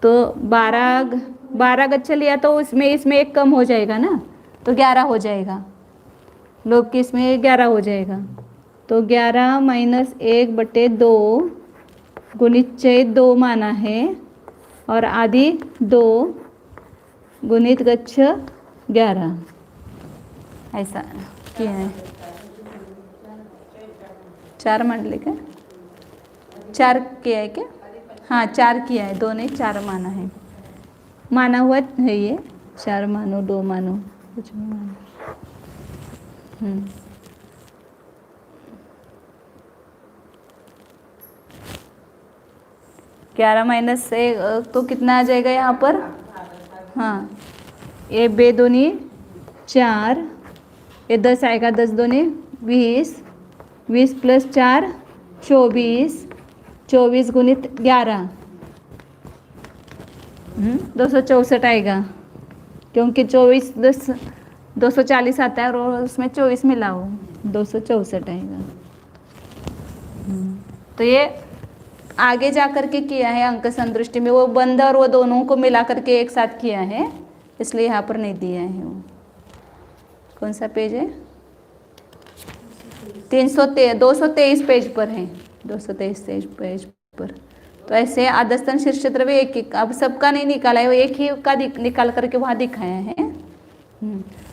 [SPEAKER 1] तो 12 गच्छ लिया तो उसमें इसमें एक कम हो जाएगा ना, तो 11 हो जाएगा। लोप की इसमें 11 हो जाएगा, तो 11 - 1/2 गुणित 2 माना है, और आदि 2 गुणित गच्छ 11 ऐसा किया है। 4 मानले क्या? 4 किया है क्या? हाँ 4 किया है, 2 नहीं 4 माना है, माना हुआ है ये। 4 मानो 2 मानो कुछ भी मानो। 11 माइनस से तो कितना आ जाएगा यहाँ पर? हाँ, ये 2 दूनी 4, ये 10 आएगा, 10 दूनी 20, 20 प्लस 4 24, 24 गुणित 11 264 आएगा, क्योंकि 24 10 240 आता है और उसमें 24 मिलाओ, 264 आएगा। तो ये आगे जा कर के किया है अंक संदृष्टि में, वो बंद और वो दोनों को मिला करके एक साथ किया है, इसलिए यहाँ पर नहीं दिया है वो। कौन सा पेज है? 223 पेज पर है, 223 पेज पर। तो ऐसे आदस्तन शीर्ष द्रव्य एक अब सबका नहीं निकाला है, वो एक ही का निकाल करके वहाँ दिखाया है।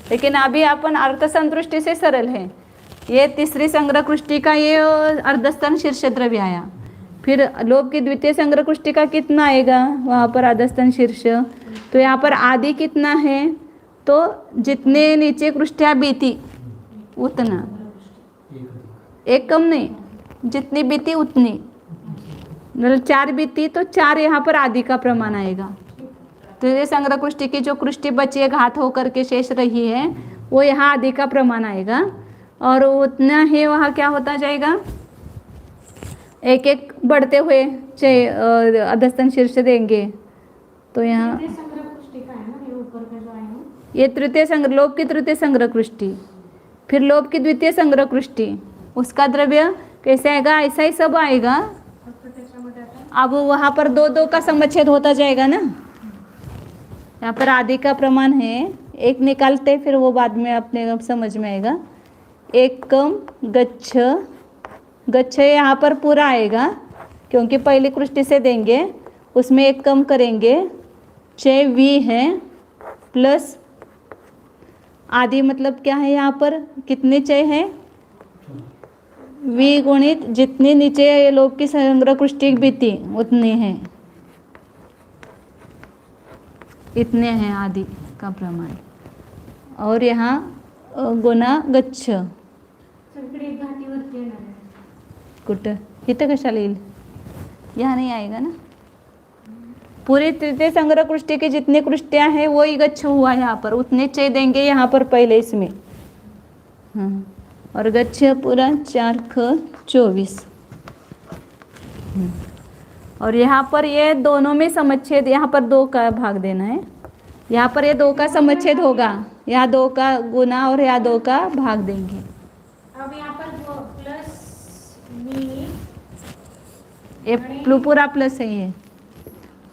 [SPEAKER 1] लेकिन अभी अपन अर्थ संदृष्टि से सरल है। ये तीसरी संग्रह कृष्टि का ये अर्धस्तन शीर्ष द्रव्य आया, फिर लोभ की द्वितीय संग्रह कृष्टि का कितना आएगा वहाँ पर अर्धस्तन शीर्ष। तो यहाँ पर आदि कितना है, तो जितने नीचे कृष्टिया बीती उतना, एक कम नहीं, जितनी बीती उतनी, मतलब 4 बीती तो 4 यहाँ पर आदि का प्रमाण आएगा। तो ये संग्रह कृष्टि की जो कृष्टि बची है घात होकर के शेष रही है, वो यहाँ आदि का प्रमाण आएगा, और उतना ही वहाँ क्या होता जाएगा, एक एक बढ़ते हुए अधस्तन शीर्ष देंगे। तो यहाँ ये तृतीय संग्रह, लोभ की तृतीय संग्रह कृष्टि, फिर लोभ की द्वितीय संग्रह कृष्टि, उसका द्रव्य कैसे आएगा, ऐसा ही सब आएगा। अब वहाँ पर 2 का समच्छेद होता जाएगा ना, यहाँ पर आदि का प्रमाण है, एक निकालते फिर वो बाद में अपने समझ में आएगा। एक कम गच्छ यहाँ पर पूरा आएगा, क्योंकि पहली कृष्टि से देंगे, उसमें एक कम करेंगे, 6 वी है प्लस आदि, मतलब क्या है यहाँ पर कितने 6 है, वी गुणित जितनी नीचे लोभ की संग्रह कृष्टि बीती उतनी है, इतने हैं आदि का प्रमाण। और यहाँ गुणा गच्छ कुठं इथं कशाला येईल, यहाँ नहीं आएगा ना। पूरी तृतीय संग्रह कृष्टि की जितनी कृष्टियाँ हैं वो ही गच्छ हुआ यहाँ पर, उतने 6 देंगे यहाँ पर पहले इसमें। हाँ, और गच्छ पूरा 4 × 24। और यहाँ पर ये दोनों में समच्छेद, यहाँ पर 2 का भाग देना है, यहाँ पर ये 2 का समच्छेद होगा, यहाँ 2 का गुना और यहाँ 2 का भाग देंगे।
[SPEAKER 2] अब यहाँ पर प्लस
[SPEAKER 1] ये पूरा प्लस है ये,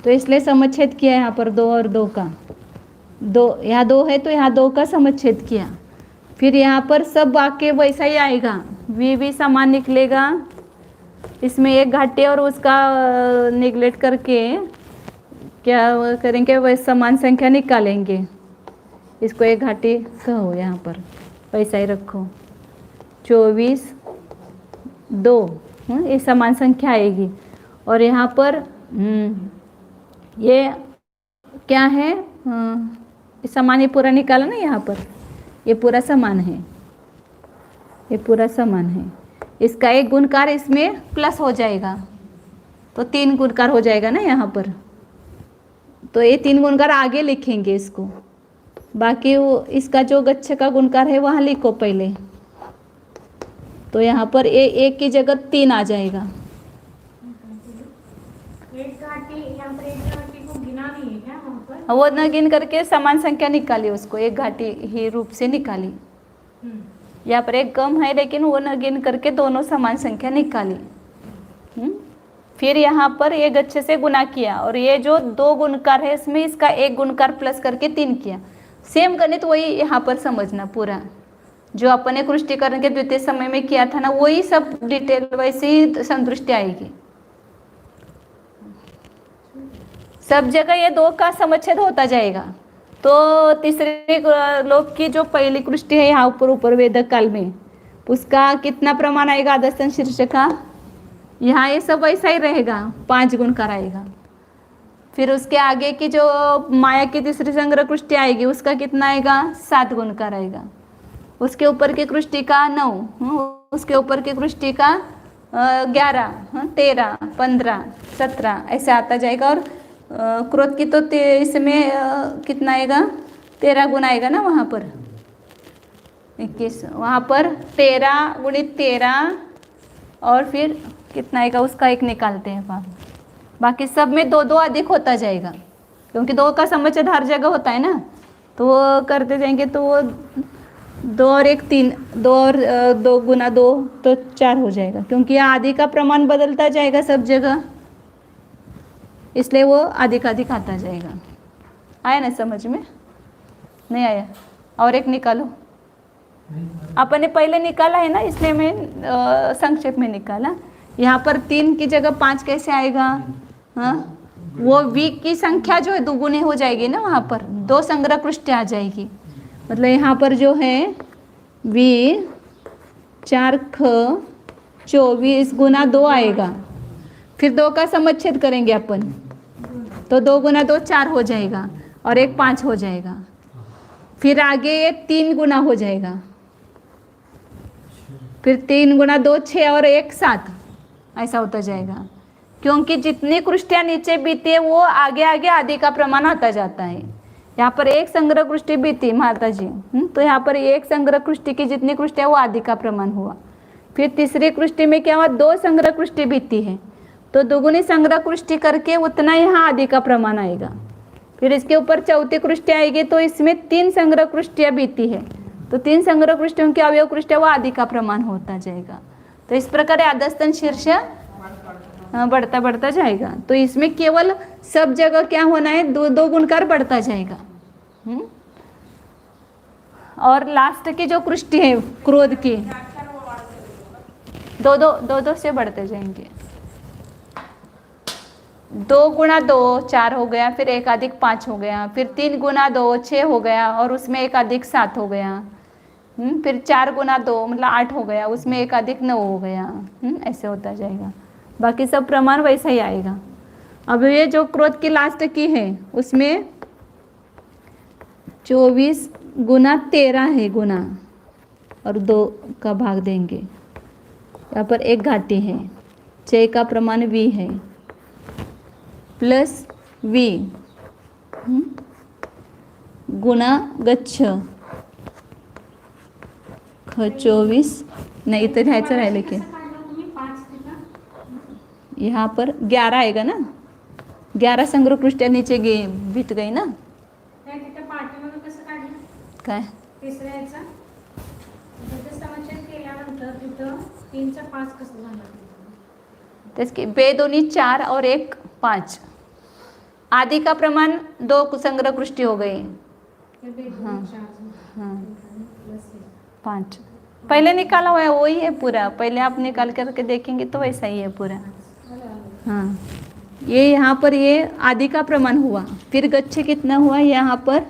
[SPEAKER 1] तो इसलिए समच्छेद किया यहाँ पर 2 और 2 का, 2 यहाँ 2 है तो यहाँ 2 का समच्छेद किया। फिर यहाँ पर सब वाक्य वैसा ही आएगा, वी समान निकलेगा, इसमें एक घाटे और उसका निगलेक्ट करके क्या करेंगे, वह समान संख्या निकालेंगे, इसको एक घाटी कहो, यहाँ पर वैसा ही रखो, 24 2 ये समान संख्या आएगी। और यहाँ पर ये क्या है, ये समान, ये पूरा निकाला ना, यहाँ पर ये पूरा समान है, ये पूरा समान है, इसका एक गुणकार इसमें प्लस हो जाएगा, तो 3 गुणकार हो जाएगा ना यहाँ पर। तो ये 3 गुणकार आगे लिखेंगे इसको, बाकी वो इसका जो गच्छ का गुणकार है वहाँ लिखो पहले। तो यहाँ पर एक की जगह 3 आ जाएगा।
[SPEAKER 2] एक घाटी, यहाँ पर एक घाटी को गिना नहीं है क्या वहाँ पर?
[SPEAKER 1] वो न गिन करके समान संख्या निकाली, उसको एक घाटी ही रूप से निकाली। यहाँ पर एक कम है लेकिन वो न गिन करके दोनों समान संख्या निकाली। फिर यहाँ पर ये गच्छ से गुना किया, और ये जो 2 गुणकार है इसमें इसका एक गुणकार प्लस करके 3 किया। सेम गणित वही यहाँ पर समझना, पूरा जो अपन ने कृष्टिकरण के द्वितीय समय में किया था ना, वही सब डिटेल वैसे ही संतुष्टि आएगी। सब जगह ये 2 का समच्छेद होता जाएगा। तो तीसरे लोक की जो पहली कृष्टि है यहाँ ऊपर वेदक काल में, उसका कितना प्रमाण आएगा आदस्तन शीर्ष का, यहाँ ये सब वैसा ही रहेगा, 5 गुणकार आएगा। फिर उसके आगे की जो माया की तीसरी संग्रह कृष्टि आएगी उसका कितना आएगा, 7 गुणकार आएगा। उसके ऊपर की कृष्टि का 9, उसके ऊपर की कृष्टि का 11, 13, 15, 17 ऐसे आता जाएगा। और क्रोध की तो इसमें कितना आएगा, 13 गुना आएगा ना वहाँ पर, 21 वहाँ पर 13 गुणित 13 और फिर कितना आएगा उसका एक निकालते हैं वहाँ। बाकी सब में 2 अधिक होता जाएगा, क्योंकि 2 का समुच्चय हर जगह होता है ना, तो वो करते जाएंगे तो वो 2 और 1 3, 2 और 2 गुना 2 तो 4 हो जाएगा, क्योंकि आदि का प्रमाण बदलता जाएगा सब जगह, इसलिए वो अधिक अधिक आता जाएगा। आया ना समझ में? नहीं आया? और एक निकालो। अपने पहले निकाला है ना, इसलिए मैं संक्षेप में निकाला। यहाँ पर 3 की जगह 5 कैसे आएगा? हाँ, वो v की संख्या जो है दुगुनी हो जाएगी ना, वहाँ पर 2 संग्रह पृष्ठ आ जाएगी। मतलब यहाँ पर जो है v 4 ख 24 गुना 2 आएगा। फिर 2 का समच्छेद करेंगे अपन, तो 2 गुना 2 4 हो जाएगा और 1 5 हो जाएगा। फिर आगे ये 3 गुना हो जाएगा, फिर 3 गुना 2 6 और 1 7 ऐसा होता जाएगा, क्योंकि जितनी कृष्टियाँ नीचे बीती है वो आगे आगे आदि का प्रमाण आता जाता है। यहाँ पर एक संग्रह कृष्टि बीती माता जी, तो यहाँ पर एक संग्रह कृष्टि की जितनी कृष्टियाँ वो आदि का प्रमाण हुआ। फिर तीसरी कृष्टि में क्या हुआ, 2 संग्रह कृष्टि बीती है, तो दुगुनी संग्रह कृष्टि करके उतना यहाँ आदि का प्रमाण आएगा। फिर इसके ऊपर चौथी कृष्टि आएगी, तो इसमें 3 संग्रह कृष्टियाँ बीती है, तो 3 संग्रह कृष्टियों की अवयव कृष्टियाँ वो आदि का प्रमाण होता जाएगा। तो इस प्रकार अधस्तन शीर्ष बढ़ता बढ़ता जाएगा। तो इसमें केवल सब जगह क्या होना है, 2 गुणकार बढ़ता जाएगा। और लास्ट की जो कृष्टि है क्रोध की, 2 से बढ़ते जाएंगे। 2 गुना 2 4 हो गया, फिर 1 अधिक 5 हो गया, फिर 3 गुना 2 6 हो गया और उसमें 1 अधिक 7 हो गया। फिर 4 गुना 2 मतलब 8 हो गया, उसमें 1 अधिक 9 हो गया। ऐसे होता जाएगा। बाकी सब प्रमाण वैसा ही आएगा। अब ये जो क्रोध की लास्ट की है उसमें 24 गुना 13 है गुना, और 2 का भाग देंगे। यहाँ पर 1 घाटी है, 6 का प्रमाण v है प्लस v गुना गच्छ ख 24 नाही इथं लिहायचं राहिलं की यहाँ पर 11 आएगा ना, 11 संग्रह पृष्ठा नीचे बीत गई ना। काय तेच की 2 2 4 और 1 5 आदि का प्रमाण 2 संग्रह पृष्ठि हो गई। हाँ हाँ 5 पहले निकाला हुआ है वही है पूरा, पहले आप निकाल करके देखेंगे तो वैसा ही है पूरा। हाँ ये यहाँ पर ये आदि का प्रमाण हुआ। फिर गच्छ कितना हुआ यहाँ पर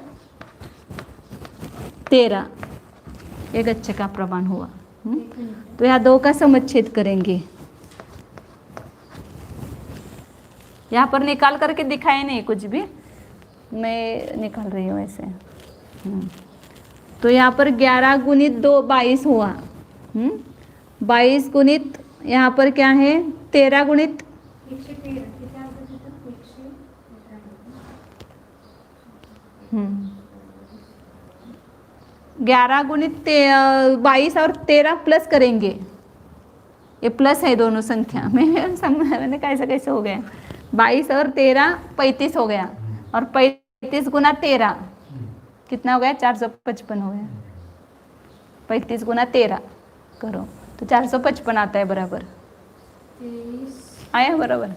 [SPEAKER 1] 13, ये गच्छ का प्रमाण हुआ। तो यहाँ 2 का समुच्छेद करेंगे। यहाँ पर निकाल करके दिखाए नहीं कुछ भी, मैं निकाल रही हूँ ऐसे। तो यहाँ पर 11 गुणित 2 22 हुआ। 22 गुणित यहाँ पर क्या है 13 गुणित 11 गुणित 22 और 13 प्लस करेंगे। ये प्लस है दोनों संख्या में, मैंने कैसे हो गया 22 और 13 35 हो गया, और 35 गुना 13 कितना हो गया 455 हो गया। 35 गुना 13 करो तो 455 आता है बराबर, आया बराबर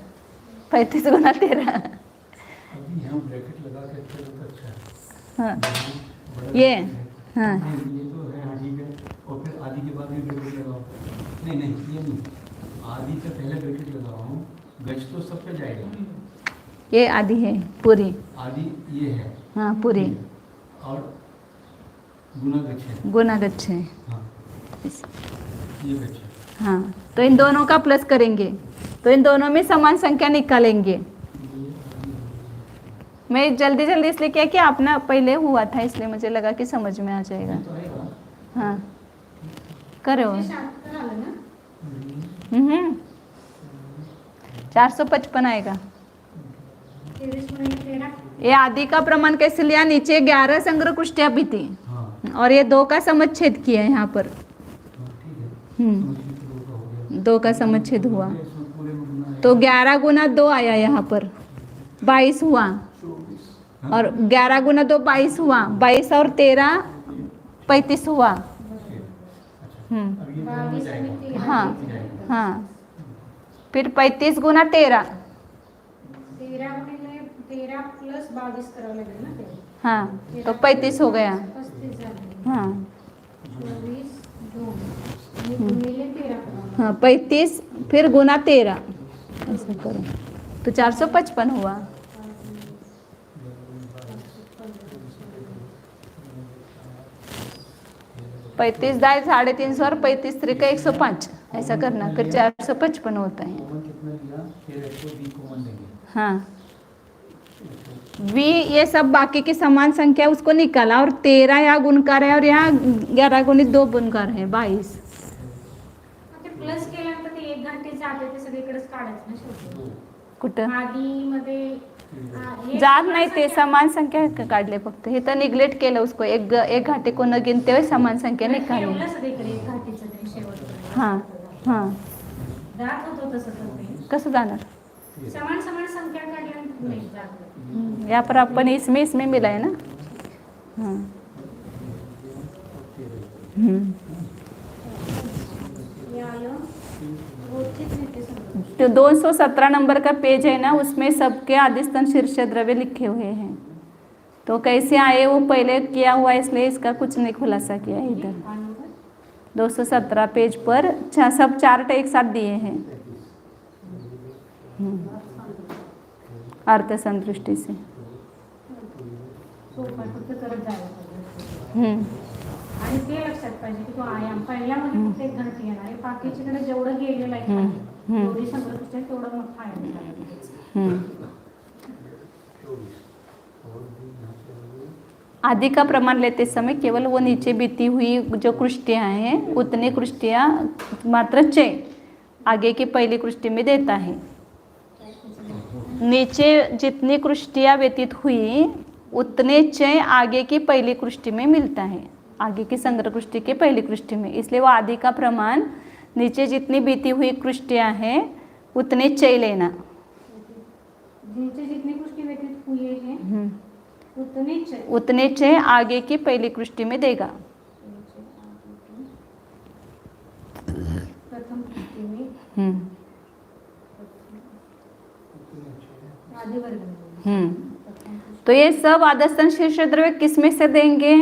[SPEAKER 1] 35 गुना 13। हाँ ये हाँ
[SPEAKER 3] ये तो है आदि का, और फिर आदि के बाद भी ब्रैकेट लगाओ। नहीं ये नहीं, आदि से पहले ब्रैकेट लगाओ, गच्छ तो सब पे जाएगा।
[SPEAKER 1] ये आदि है पूरी,
[SPEAKER 3] आदि ये है
[SPEAKER 1] हाँ पूरी,
[SPEAKER 3] और गुना गच्छ है,
[SPEAKER 1] गुना गच्छ है।
[SPEAKER 3] हाँ ये गच्छ है।
[SPEAKER 1] हाँ तो इन दोनों का प्लस करेंगे, तो इन दोनों में समान संख्या निकालेंगे। मैं जल्दी इसलिए किया कि अपना पहले हुआ था, इसलिए मुझे लगा कि समझ में आ जाएगा। हाँ करो। 455 आएगा।
[SPEAKER 2] 23 गुना 13।
[SPEAKER 1] ये आदि का प्रमाण कैसे लिया? नीचे 11 संग्रह कुष्टियां भी थी
[SPEAKER 3] हाँ
[SPEAKER 1] और ये 2 का समच्छेद किया है यहाँ पर।
[SPEAKER 3] हाँ, ठीक है। समझिए तो वो हो गया।
[SPEAKER 1] 2 का समच्छेद हुआ
[SPEAKER 3] इसमें पूरे में गुना है।
[SPEAKER 1] तो 11 गुना 2 आया यहाँ पर, 22 हुआ।
[SPEAKER 3] 24
[SPEAKER 1] और 11 गुना 2 22 हुआ, 22 और 13 35 हुआ।
[SPEAKER 3] अब ये दोनों में
[SPEAKER 2] 22
[SPEAKER 3] जाएगा।
[SPEAKER 2] में 13।
[SPEAKER 1] हाँ हाँ, फिर 35 गुना 13।
[SPEAKER 2] 13 गुणिले 13 प्लस 22 करावं लागेल ना ते.
[SPEAKER 1] हाँ तो 35 हो गया।
[SPEAKER 2] 35 झाले.
[SPEAKER 1] हाँ
[SPEAKER 2] 24 2 आणि गुणिले 13 करावं.
[SPEAKER 1] हाँ 35 फिर गुना 13 ऐसा करो तो 455 हुआ। 35 दाई 350 और 35 त्रिका 105 ऐसा करना, फिर 455 होता है।
[SPEAKER 3] कॉमन कितना लिया? फिर इसको बी कॉमन लेंगे।
[SPEAKER 1] हाँ v ये सब बाकी की समान संख्या उसको निकाला और 13 यहाँ गुणकार है और यहाँ 11 गुणित 2 गुणकार है 22।
[SPEAKER 2] ते प्लस केल्यानंतर ते एक घंटे जाते ते सगळीकडेच काढायचं ना शेवटी.
[SPEAKER 1] कुठं
[SPEAKER 2] आधीमध्ये हे
[SPEAKER 1] जात नाही ते समान संख्या काढले फक्त, हे तर निग्लेक्ट केलं उसको, एक घाटे को न गिनते हुए समान संख्या निकाली।
[SPEAKER 2] ठेवलं सगळीकडे एक घाटीचं ते शेवटपर्यंत.
[SPEAKER 1] हाँ हाँ
[SPEAKER 2] जात होतं तसं तर ते.
[SPEAKER 1] कसं जाणार?
[SPEAKER 2] समान समान संख्या काढल्यानंतर नाही जात.
[SPEAKER 1] यहाँ पर अपन इसमें मिला है ना। हाँ
[SPEAKER 2] हे आलं रोजचीच येते सगळं.
[SPEAKER 1] तो 217 नंबर का पेज है ना, उसमें सबके आदिस्तन शीर्ष द्रव्य लिखे हुए हैं। तो कैसे आए वो पहले किया हुआ है, इसलिए इसका कुछ नहीं खुलासा किया है इधर। 217 पेज पर सब चार्ट एक साथ दिए हैं अर्थ संतुष्टि से।
[SPEAKER 2] सोपा फक्त करत जायला पाहिजे. आणि ते लक्षात पाहिजे की तो आयाम पहिल्यामध्ये फक्त एक घंटी येणार आहे, बाकीच्याकडे जेवढं गेलेलं आहे जेवढी संग्रहित आहे तेवढं मोठा आयाम झाला.
[SPEAKER 1] आदि का प्रमाण लेते समय केवल वो नीचे बीती हुई जो कृष्टियाँ हैं उतनी कृष्टियाँ मात्र 6 आगे की पहली कृष्टि में देता है। नीचे जितनी कृष्टियाँ व्यतीत हुई उतने 6 आगे की पहली कृष्टि में मिलता है, आगे की संग्रह कृष्टि के पहली कृष्टि में। इसलिए वो आदि का प्रमाण नीचे जितनी बीती हुई कृष्टियाँ हैं उतने 6 लेना।
[SPEAKER 2] नीचे जितनी कृष्टि व्यतीत हुई है
[SPEAKER 1] उतने 6 आगे की पहली कृष्टि में देगा।
[SPEAKER 2] प्रथम कृष्टि में आदि वर्ग में.
[SPEAKER 1] तो ये सब आदस्तन शीर्ष द्रव्य किस में से देंगे?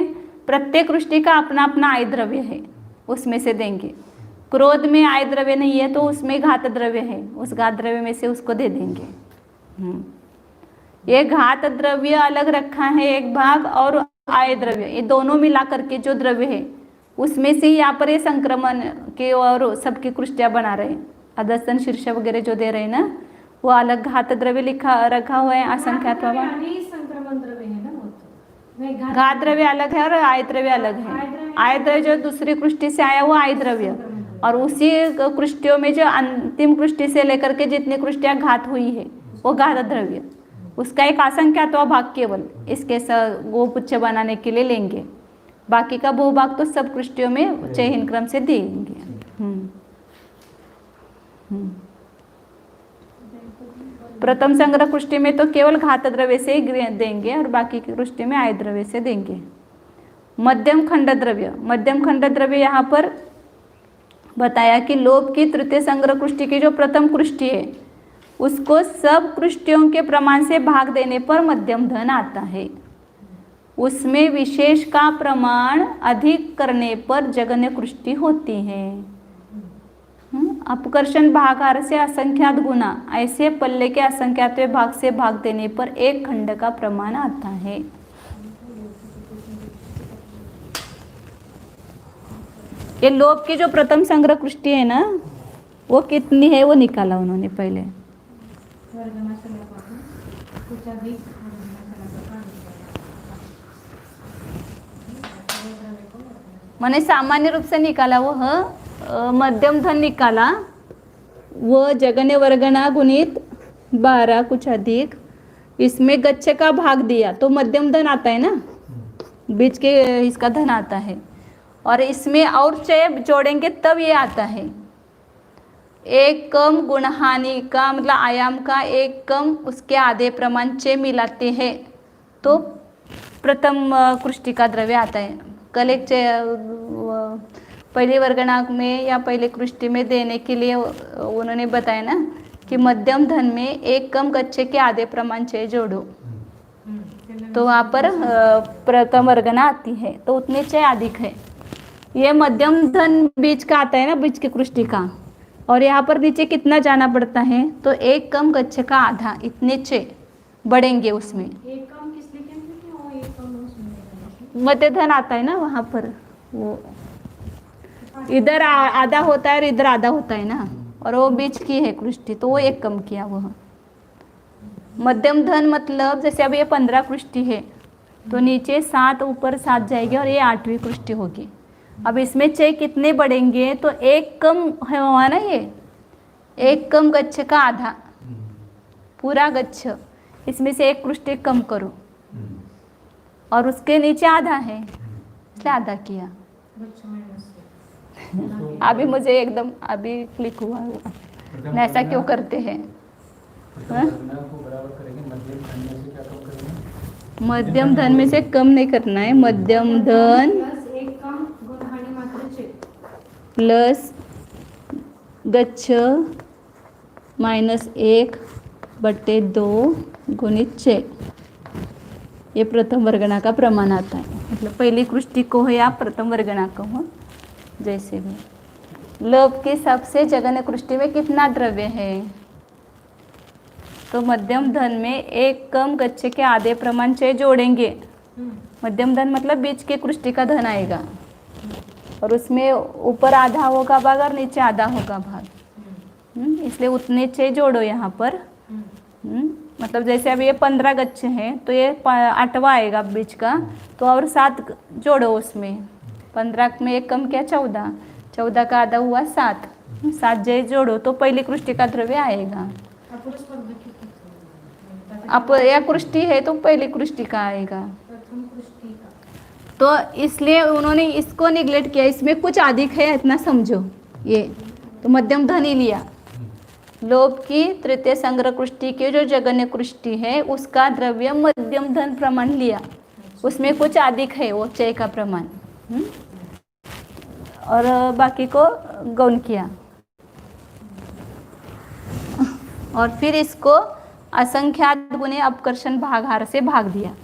[SPEAKER 1] प्रत्येक कृष्टि का अपना अपना आय द्रव्य है, उसमें से देंगे। क्रोध में आय द्रव्य नहीं है तो उसमें घात द्रव्य है, उस घात द्रव्य में से उसको दे देंगे। ये घात द्रव्य अलग रखा है एक भाग, और आय द्रव्य ये दोनों मिला करके जो द्रव्य है उसमें से यहाँ पर ये संक्रमण के और सबकी कृष्टियाँ बना रहे हैं। अदस्तन शीर्ष वगैरह जो दे रहे हैं ना वो अलग घात द्रव्य रखा हुआ है असंख्यात बाबा।
[SPEAKER 2] संक्रमण द्रव्य है ना,
[SPEAKER 1] घात द्रव्य अलग है और आय द्रव्य अलग है। आय द्रव्य जो दूसरी कृष्टि से आया वो आय द्रव्य, और उसी कृष्टियों में जो अंतिम कृष्टि से लेकर के जितनी कृष्टियाँ घात हुई है वो घात द्रव्य, उसका एक असंख्यात भाग केवल इसके गोपुच्छ बनाने के लिए लेंगे। बाकी का बहुभाग तो सब कृष्टियों में चयन क्रम से देंगे। प्रथम संग्रह कृष्टि में तो केवल घात द्रव्य से ही देंगे और बाकी की कृष्टि में आय द्रव्य से देंगे। मध्यम खंड द्रव्य, मध्यम खंड द्रव्य यहाँ पर बताया कि लोभ की तृतीय संग्रह कृष्टि की जो प्रथम कृष्टि है उसको सब कृष्टियों के प्रमाण से भाग देने पर मध्यम धन आता है। उसमें विशेष का प्रमाण अधिक करने पर जगन्य कृष्टि होती है। अपकर्षण भागार से असंख्यात गुना, ऐसे पल्ले के असंख्यातवें भाग से भाग देने पर एक खंड का प्रमाण आता है। ये लोभ की जो प्रथम संग्रह कृष्टि है ना वो कितनी है वो निकाला उन्होंने पहले। मैंने सामान्य रूप से निकाला वो मध्यम धन निकाला, वो जगन्य वर्गना गुणित 12 कुछ अधिक, इसमें गच्छ का भाग दिया तो मध्यम धन आता है ना, बीच के इसका धन आता है, और इसमें और चय जोड़ेंगे तब ये आता है। एक कम गुण हानि का मतलब आयाम का एक कम उसके आधे प्रमाण चय मिलाते हैं तो प्रथम कृष्टि का द्रव्य आता है। कल एक पहले वर्गणांक में या पहले कृष्टि में देने के लिए उन्होंने बताया ना कि मध्यम धन में एक कम गच्छे के आधे प्रमाण चय जोड़ो, तो वहाँ पर प्रथम वर्गना आती है, तो उतने चय अधिक है। ये मध्यम धन बीच का आता है ना, बीच की कृष्टि का, और यहाँ पर नीचे कितना जाना पड़ता है, तो एक कम गच्छ का आधा, इतने चय बढ़ेंगे उसमें।
[SPEAKER 2] एक कम किस लिए कहते हैं? वो एक कम उसमें
[SPEAKER 1] मध्य धन आता है ना वहाँ पर, वो इधर आधा होता है और इधर आधा होता है ना, और वो बीच की है कृष्टि, तो वो एक कम किया वह। मध्यम धन मतलब जैसे अब ये 15 कृष्टि है तो नीचे 7 ऊपर 7 जाएगी और ये 8वीं कृष्टि होगी। अब इसमें चय कितने बढ़ेंगे, तो एक कम है हुआ ना, ये एक कम गच्छ का आधा, पूरा गच्छ, इसमें से एक कृष्टि कम करो और उसके नीचे आधा है, इसलिए आधा किया। अभी मुझे एकदम अभी क्लिक हुआ ऐसा क्यों करते हैं? मध्यम धन में से कम नहीं करना है, मध्यम धन
[SPEAKER 2] एक कम गुण हानि मात्र चय
[SPEAKER 1] प्लस गच्छ -1/2 गुणित चय, ये प्रथम वर्गणा का प्रमाण आता है। मतलब पहली कृष्टि को हो या प्रथम वर्गणा को हो, जैसे भी। लोभ की सबसे जघन्य कृष्टि में कितना द्रव्य है, तो मध्यम धन में एक कम गच्छ के आधे प्रमाण चय जोड़ेंगे। मध्यम धन मतलब बीच के कृष्टि का धन आएगा, और उसमें ऊपर आधा होगा भाग और नीचे आधा होगा भाग, इसलिए उतने चय जोड़ो यहाँ पर। मतलब जैसे अब ये 15 गच्छ हैं तो ये 8वां आएगा बीच का, तो और 7 जोड़ो उसमें। 15 में एक कम किया 14, 14 का आधा हुआ 7, 7 जय जोड़ो तो पहली कृष्टि का द्रव्य आएगा। अब यह कृष्टि है तो पहली कृष्टि का आएगा, तो इसलिए उन्होंने इसको निगलेक्ट किया, इसमें कुछ अधिक है इतना समझो, ये तो मध्यम धन ही लिया। लोभ की तृतीय संग्रह कृष्टि की जो जघन्य कृष्टि है उसका द्रव्य मध्यम धन प्रमाण लिया, उसमें कुछ अधिक है वो चय का प्रमाण, और बाकी को गौण किया, और फिर इसको असंख्यात गुणे अपकर्षण भागाहार से भाग दिया।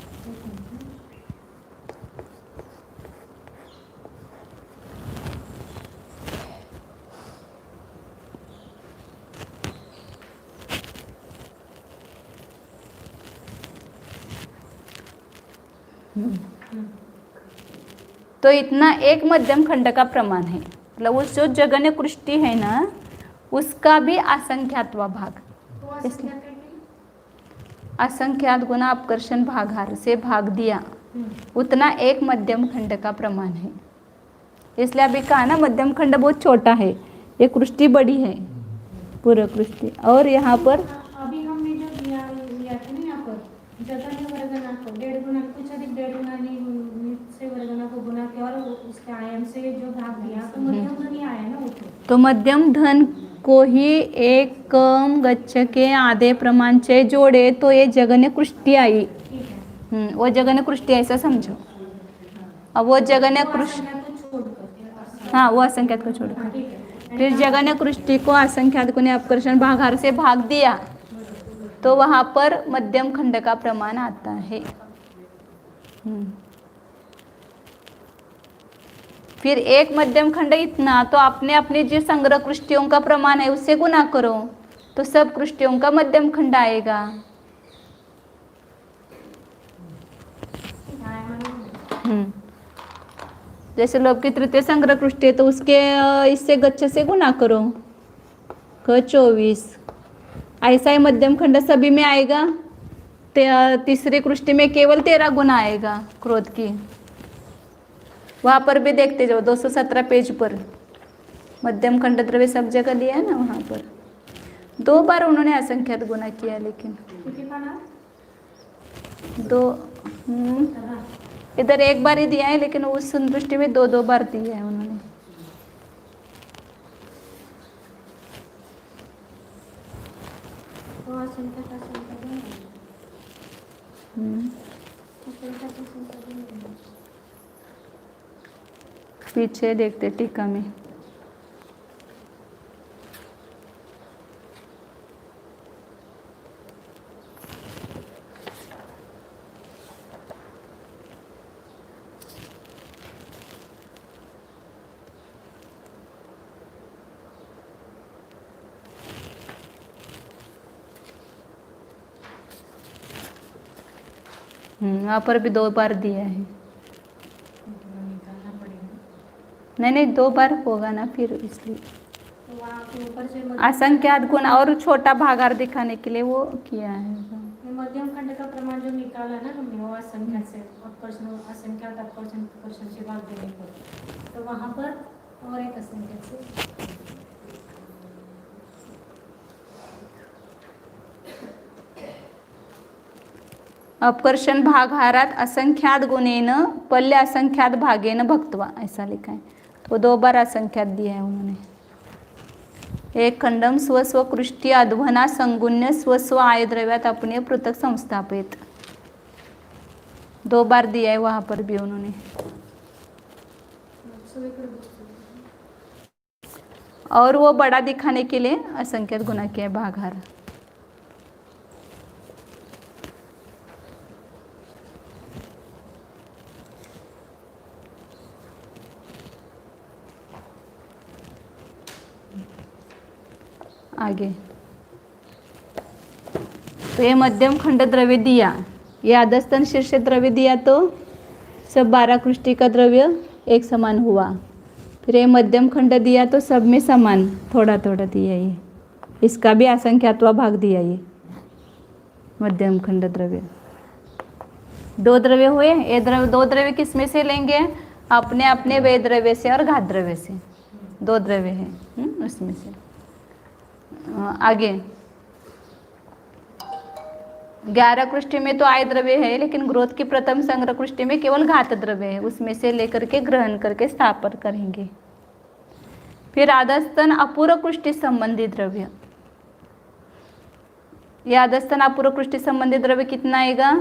[SPEAKER 1] तो इतना एक मध्यम खंड का प्रमाण है, मतलब उस जो जघन्य कृष्टि है ना उसका भी असंख्यात्वा भाग, इसलिए असंख्यात गुना अपकर्षण भागाहार से भाग दिया, उतना एक मध्यम खंड का प्रमाण है। इसलिए अभी कहा ना मध्यम खंड बहुत छोटा है, ये कृष्टि बड़ी है पूरा कृष्टि, और यहाँ पर
[SPEAKER 2] अभी हमने जो लिया था ना यहाँ पर जघन्य वर्गना को 1.5 गुना कुछ अधिक 1.5 गुना से वर्गना को गुना किया और उसके आयाम से जो भाग दिया तो मध्यम धन ही आया ना वो,
[SPEAKER 1] तो मध्यम धन को ही एक कम गच्छ के आधे प्रमाण से जोड़े तो ये जघन्य कृष्टि आई। वो जघन्य कृष्टि ऐसा समझो। अब वो जघन्य कृष्टि, हाँ वो असंख्यात को छोड़कर, फिर जघन्य कृष्टि को असंख्यात गुणे अपकर्षण भागाहार से भाग दिया तो वहाँ पर मध्यम खंड का प्रमाण आता है। फिर एक मध्यम खंड इतना, तो आपने अपने जो संग्रह कृष्टियों का प्रमाण है उससे गुना करो तो सब कृष्टियों का मध्यम खंड आएगा। जैसे लोभ की तृतीय संग्रह कृष्टि है तो उसके इससे गच्छ से गुना करो, 24, ऐसा ही मध्यम खंड सभी में आएगा। तीसरी कृष्टि में केवल 13 गुना आएगा क्रोध की, वहाँ पर भी देखते जाओ 217 पेज पर मध्यम खंड द्रव्य सब जगह लिया है ना, वहाँ पर 2 बार उन्होंने असंख्यात गुना किया, लेकिन
[SPEAKER 2] किती पाना?
[SPEAKER 1] 2 इधर 1 बार ही दिया है, लेकिन उस दृष्टि में 2 बार दिया है उन्होंने।
[SPEAKER 2] तो असंख्यात असंख्यात नाही. असंख्यात असंख्यात नाही.
[SPEAKER 1] पीछे देखते टीका में। वहाँ पर भी 2 बार दिया है।
[SPEAKER 2] निकालना पड़ेगा.
[SPEAKER 1] नहीं 2 बार होगा ना फिर, इसलिए
[SPEAKER 2] तो वहाँ के ऊपर से
[SPEAKER 1] असंख्यात गुण और छोटा भागार दिखाने के लिए वो किया है।
[SPEAKER 2] ये मध्यम खंड का प्रमाण जो निकाला ना तुमने, वो असंख्यात से अपकर्षण, असंख्यात अपकर्षण कर्षण से भाग देने पर, तो वहाँ पर और एक असंख्यात से
[SPEAKER 1] अपकर्षण भागारात असंख्यात गुणेन पल्य असंख्यात भागेन भक्त्वा, ऐसा लिखा है। तो 2 बार असंख्यात दिया है उन्होंने। एक खंडम स्वस्व कृष्टि अध्वना संगुण्य स्वस्व आय द्रव्यात अपने पृथक संस्थापित, 2 बार दिया है वहाँ पर भी उन्होंने। और वो बड़ा दिखाने के लिए असंख्यात गुना किया है भागार। आगे तो ये मध्यम खंड द्रव्य दिया, ये अधस्तन शीर्ष द्रव्य दिया, तो सब 12 कृष्टि का द्रव्य एक समान हुआ। फिर ये मध्यम खंड दिया तो सब में समान थोड़ा थोड़ा दिया, ये इसका भी असंख्यात्वा भाग दिया। ये मध्यम खंड द्रव्य 2 द्रव्य हुए। ये द्रव्य 2 द्रव्य किस में से लेंगे? अपने अपने वे द्रव्य से और घात द्रव्य से 2 द्रव्य है उसमें से। आगे 11 कृष्टि में तो आय द्रव्य है, लेकिन ग्रोथ की प्रथम संग्रह कृष्टि में केवल घात द्रव्य है, उसमें से लेकर के ग्रहण करके स्थापन करेंगे। फिर आदस्तन अपूर्व कृष्टि संबंधी द्रव्य, यह आदस्तन अपूर्व कृष्टि संबंधी द्रव्य कितना आएगा?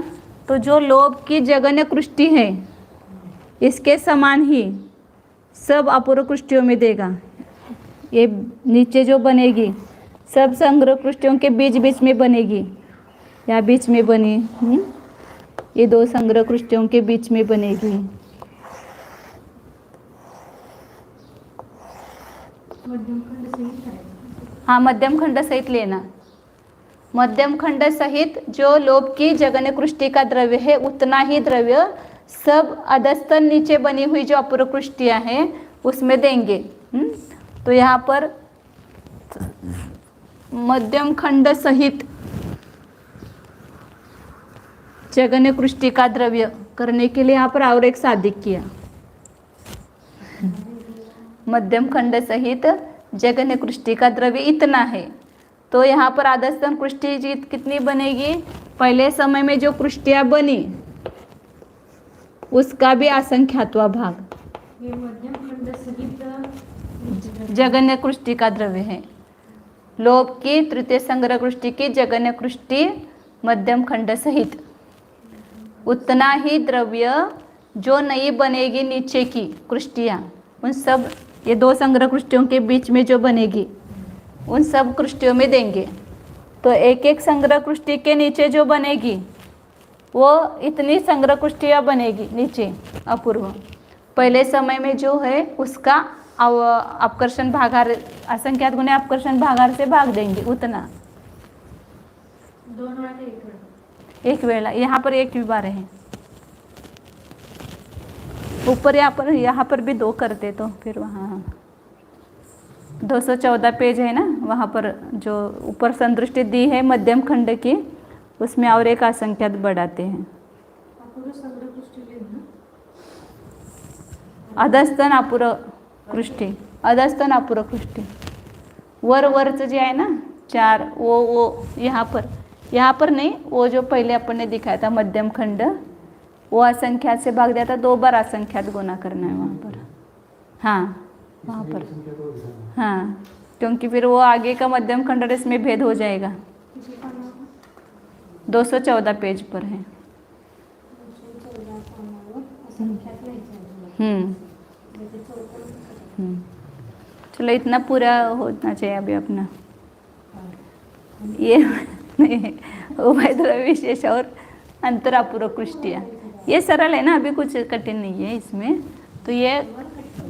[SPEAKER 1] तो जो लोभ की जघन्य कृष्टि है इसके समान ही सब अपूर्व कृष्टियों में देगा। ये नीचे जो बनेगी सब संग्रह कृष्टियों के बीच बीच में बनेगी, या बीच में बनी ये 2 संग्रह कृष्टियों के बीच में बनेगी।
[SPEAKER 2] मध्यम खंड सहित है।
[SPEAKER 1] हाँ, मध्यम खंड सहित लेना। मध्यम खंड सहित जो लोभ की जघन्य कृष्टि का द्रव्य है उतना ही द्रव्य सब अधस्तन नीचे बनी हुई जो अपूर्व कृष्टियाँ हैं उसमें देंगे। तो यहाँ पर मध्यम खंड सहित जघन्य कृष्टि का द्रव्य करने के लिए यहाँ पर और एक साधिक किया। मध्यम खंड सहित जघन्य कृष्टि का द्रव्य इतना है, तो यहाँ पर आदस्तन कृष्टि कितनी बनेगी? पहले समय में जो कृष्टियाँ बनी उसका भी असंख्यात्वा भाग
[SPEAKER 2] ये मध्यम खंड सहित
[SPEAKER 1] जघन्य कृष्टि का द्रव्य है। लोभ की तृतीय संग्रह कृष्टि की जघन्य कृष्टि मध्यम खंड सहित उतना ही द्रव्य जो नई बनेगी नीचे की कृष्टियाँ, उन सब ये 2 संग्रह कृष्टियों के बीच में जो बनेगी उन सब कृष्टियों में देंगे। तो एक एक संग्रह कृष्टि के नीचे जो बनेगी वो इतनी संग्रह कृष्टियाँ बनेगी नीचे अपूर्व। पहले समय में जो है उसका अपकर्षण भागार असंख्यात गुणे अपकर्षण भागार से भाग देंगे उतना।
[SPEAKER 2] 2 वेळा ते 1 वेळा.
[SPEAKER 1] एक वेला, यहाँ पर एक भी बार है ऊपर, यहाँ पर भी 2 करते तो फिर वहाँ 214 पेज है ना, वहाँ पर जो ऊपर संदृष्टि दी है मध्यम खंड की उसमें और एक असंख्यात बढ़ाते हैं।
[SPEAKER 2] अपूर्व संग्रह कृष्टि लेना.
[SPEAKER 1] अधस्तन अपूर्व कृष्टि, अधस्तन अपूर्व कृष्टि वरचं जे आहे ना 4 वो यहाँ पर नहीं, वो जो पहले अपन ने दिखाया था मध्यम खंड, वो असंख्यात से भाग दिया था, 2 बार असंख्यात गुना करना है वहाँ पर। हाँ वहाँ पर, हाँ क्योंकि फिर वो आगे का मध्यम खंड और इसमें भेद हो जाएगा। 214 पेज पर है। चलो इतना पूरा होना चाहिए अभी अपना। ये उभयद्रव्य विशेष और अंतरापूर्वक कृष्टियाँ, ये सरल है ना, अभी कुछ कठिन नहीं है इसमें। तो ये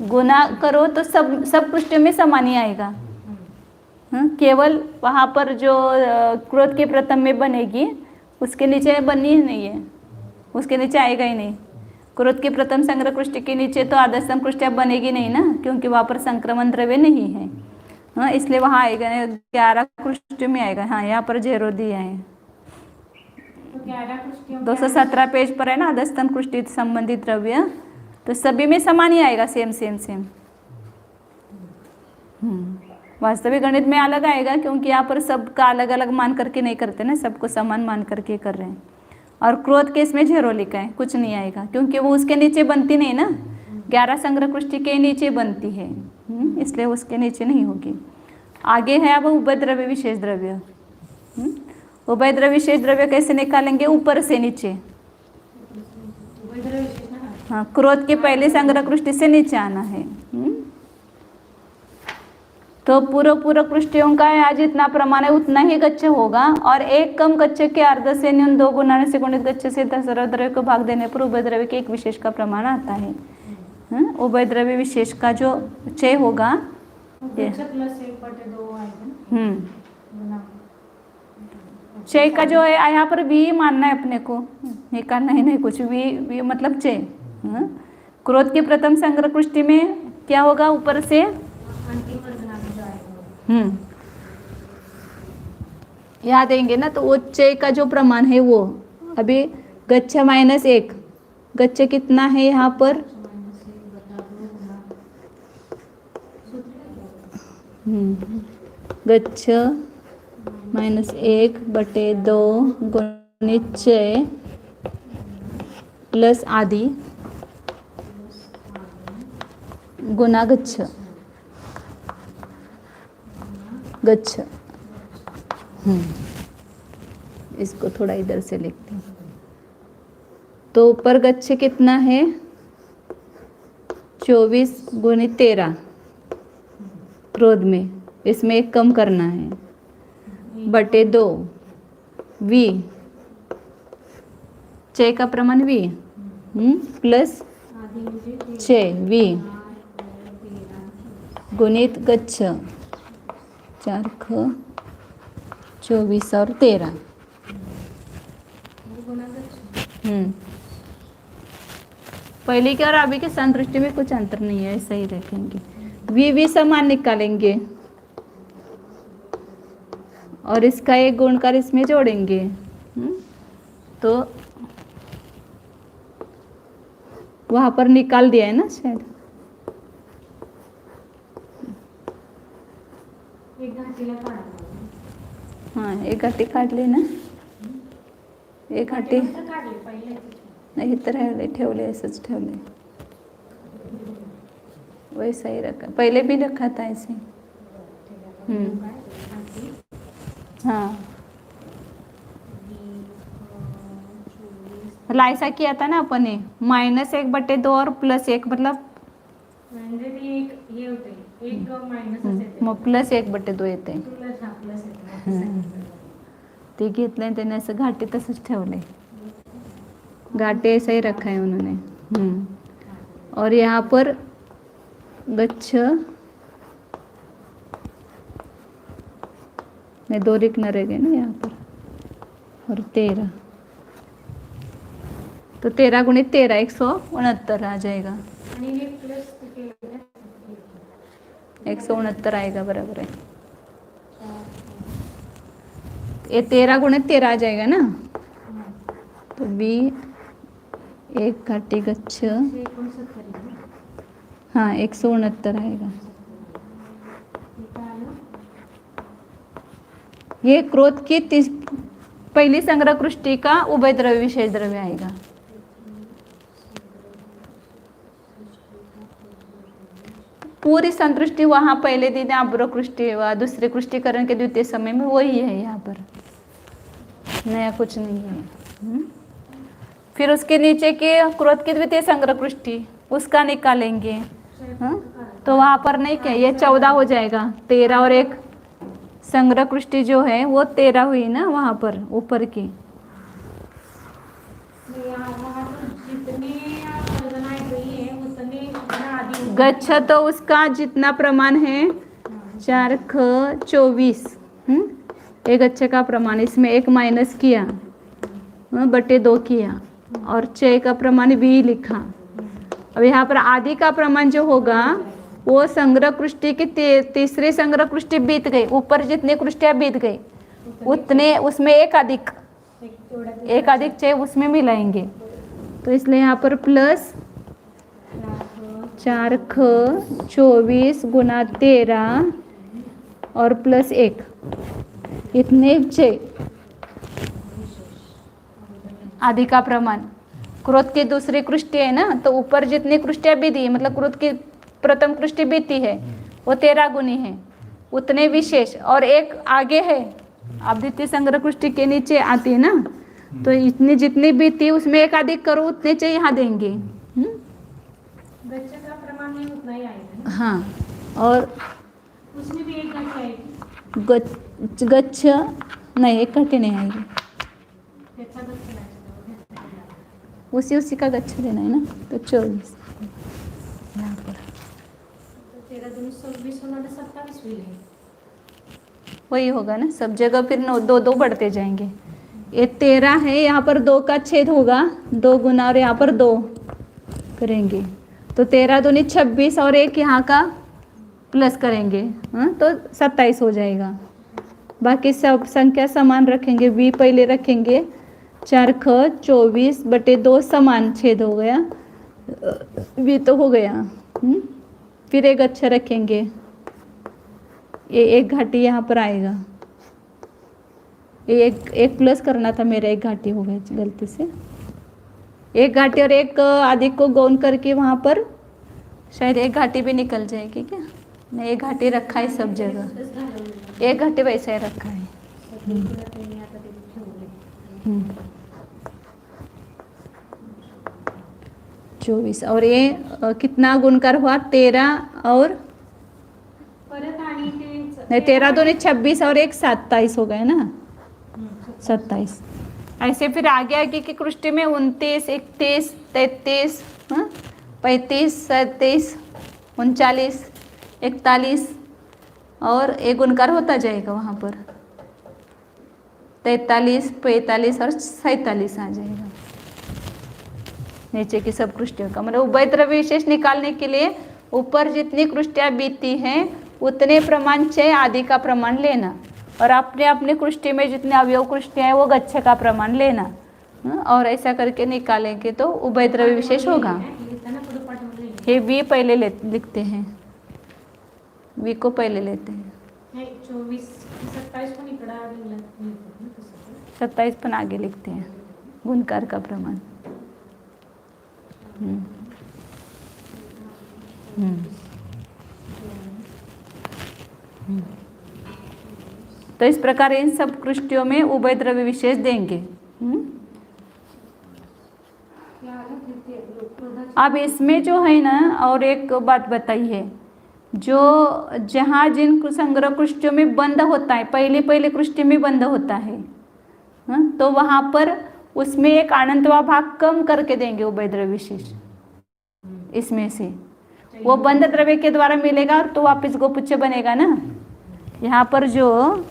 [SPEAKER 1] गुना करो तो सब पृष्ठों में समान ही आएगा। केवल वहाँ पर जो क्रोध के प्रथम में बनेगी उसके नीचे बननी ही नहीं है, उसके नीचे आएगा ही नहीं। क्रोध के प्रथम संग्रह कृष्टि के नीचे तो आदर्शम कृष्टिया बनेगी नहीं ना, क्योंकि वहाँ पर संक्रमण द्रव्य नहीं है। हाँ इसलिए वहाँ आएगा 11 कृष्टि में आएगा। हाँ यहाँ पर 0 दिया है। 217 पेज पर है ना आदर्शम कृष्टि संबंधित द्रव्य, तो सभी में समान ही आएगा, सेम। वास्तविक गणित में अलग आएगा, क्योंकि यहाँ पर सबका अलग अलग मान करके नहीं करते ना, सबको समान मान करके कर रहे हैं। और क्रोध के इसमें 0 लिखा है, कुछ नहीं आएगा, क्योंकि वो उसके नीचे बनती नहीं ना, 11 संग्रह कृष्टि के नीचे बनती है, इसलिए उसके नीचे नहीं होगी। आगे है अब उभयद्रव्य विशेष द्रव्य। उभयद्रव्य विशेष द्रव्य कैसे निकालेंगे? ऊपर से नीचे। हाँ क्रोध के पहले संग्रह कृष्टि से नीचे आना है। तो पूर्व कृष्टियों का आज जितना प्रमाण है उतना ही गच्छ होगा, और एक कम गच्छ के अर्ध से न्यून 2 गुना से गुणित गच्छ से द्रव्य को भाग देने पर उभयद्रव्य के एक विशेष का प्रमाण आता है। उभयद्रव्य विशेष का जो चय होगा चय का जो है यहाँ पर भी मानना है अपने को, निकालना ही नहीं कुछ भी मतलब चय। क्रोध के प्रथम संग्रह कृष्टि में क्या होगा? ऊपर से यहाँ देंगे ना, तो वो चय का जो प्रमाण है वो अभी गच्छ -1, गच्छ कितना है यहाँ पर? गच्छ -1/2 गुणित चय प्लस आदि गुना गच्छ। इसको थोड़ा इधर से लिखते हैं। तो ऊपर गच्छ कितना है? 24 गुणित 13 क्रोध में, इसमें एक कम करना है, /2 v, चय का प्रमाण v प्लस 6 v गुणित गच्छ 4 × 24 और 13। पहले के और अभी के संदृष्टि में कुछ अंतर नहीं है, ऐसा ही रखेंगे। वी समान निकालेंगे और इसका एक गुणकार इसमें जोड़ेंगे। तो वहां पर निकाल दिया है ना शायद। हाँ एक घाटी काढली ना, एक घाटी नाही तर ठेवले, असंच ठेवले, वैसा ही रखा, पहले भी रखा था ऐसे। हाँ ऐसा किया था ना अपन ने, -1/2 और +1 मतलब मग +1/2 येते। ते घेतलंय त्याने असं घाटे तसंच ठेवले, घाटे ऐसा ही रखा है उन्होंने। और यहाँ पर गच्छ में 2 लिखना रहेगा ना यहाँ पर, और 13, तो 13 गुणित 13 169 आ जाएगा। 169 आएगा, बराबर है। ये 13 गुणित 13 आ जाएगा ना, तो बी एक घाटी गच्छ, हाँ 169 आएगा। ये क्रोध की पहली संग्रह कृष्टि का उभय द्रव्य विशेष द्रव्य आएगा। पूरी संतुष्टि वहाँ पहले दिन अब्रो कृष्टि व दूसरे कृष्टिकरण के द्वितीय समय में वही है, यहाँ पर नया कुछ नहीं है। फिर उसके नीचे के क्रोध की द्वितीय संग्रह कृष्टि उसका निकालेंगे। तो वहाँ पर नहीं क्या, ये 14 हो जाएगा। 13 और 1 संग्रह कृष्टि जो है वो 13 हुई ना वहाँ पर ऊपर की। गच्छ तो उसका जितना प्रमाण है 4 ख 24 एक गच्छ का प्रमाण, इसमें 1 माइनस किया बटे 2 किया और 6 का प्रमाण भी लिखा। अब यहाँ पर आदि का प्रमाण जो होगा वो संग्रह कृष्टि की तीसरी संग्रह कृष्टि बीत गई, ऊपर जितनी कृष्टियाँ बीत गई उतने उसमें एक अधिक 6 उसमें मिलाएंगे। तो इसलिए यहाँ पर प्लस 4 ख 24 गुना 13 और प्लस 1 इतने 6 आदि का प्रमाण। क्रोध की दूसरी कृष्टि है ना, तो ऊपर जितनी कृष्टियाँ बीती मतलब क्रोध की प्रथम कृष्टि बीती है वो 13 गुनी है, उतने विशेष और एक आगे है। अब द्वितीय संग्रह कृष्टि के नीचे आती है ना, तो इतनी जितनी बीती उसमें एक अधिक करो उतने चाहिए यहाँ देंगे।
[SPEAKER 2] गच्छ का प्रमाण नहीं उतना ही आएगा।
[SPEAKER 1] हाँ, और
[SPEAKER 2] उसमें भी एक घटी आएगी।
[SPEAKER 1] गच्छ नहीं, एक घटी नहीं आएगी,
[SPEAKER 2] त्याचा गच्छ नाही।
[SPEAKER 1] उसी का गच्छ देना है ना। तो 24 यहाँ पर
[SPEAKER 2] 13 दूनी 26 होना 27 हुई है।
[SPEAKER 1] वही होगा ना सब जगह, फिर 2 बढ़ते जाएंगे। ये 13 है, यहाँ पर 2 का छेद होगा 2 गुना और यहाँ पर 2 करेंगे तो 13 दूनी 26 और 1 यहाँ का प्लस करेंगे तो 27 हो जाएगा। बाकी सब संख्या समान रखेंगे, v पहले रखेंगे 4 ख 24 बटे 2 समान छेद हो गया, v तो हो गया। फिर एक अच्छा रखेंगे, ये एक घाटी यहाँ पर आएगा, ये एक प्लस करना था मेरा, एक घाटी हो गया गलती से। एक घाटी और एक अधिक को गौन करके वहाँ पर शायद एक घाटी भी निकल जाएगी क्या? नहीं, एक घाटी रखा है सब जगह, एक घाटी वैसा ही रखा है। 24 और ये कितना गुणकार हुआ 13 और नहीं 13 दूनी 26 और 1 27 हो गए ना 27। ऐसे फिर आगे आगे की कृष्टि में 29 31 33 35 37 39 41 और एक गुणकार होता जाएगा वहाँ पर 43 45 और 47 आ जाएगा नीचे की सब कृष्टियों का। मतलब उभय द्रव्य विशेष निकालने के लिए ऊपर जितनी कृष्टियाँ बीती हैं उतने प्रमाण 6 आदि का प्रमाण लेना और अपने अपने कृष्टि में जितने अवयव कृष्टियाँ हैं वो गच्छ का प्रमाण लेना और ऐसा करके निकालेंगे तो उभय द्रव्य विशेष होगा। ये वी पहले लिखते हैं, वी को पहले लेते हैं। 27 पण आगे लिखते हैं गुणकार का प्रमाण। तो इस प्रकार इन सब कृष्टियों में उभय द्रव्य विशेष देंगे। अब इसमें जो है ना और एक बात बताइए, जो जहाँ जिन संग्रह कृष्टियों में बंद होता है पहले कृष्टि में बंद होता है तो वहाँ पर उसमें एक अनंतवा भाग कम करके देंगे उभय द्रव्य विशेष। इसमें से वो बंद द्रव्य के द्वारा मिलेगा तो वापस गोपुच्छ बनेगा ना। यहाँ पर जो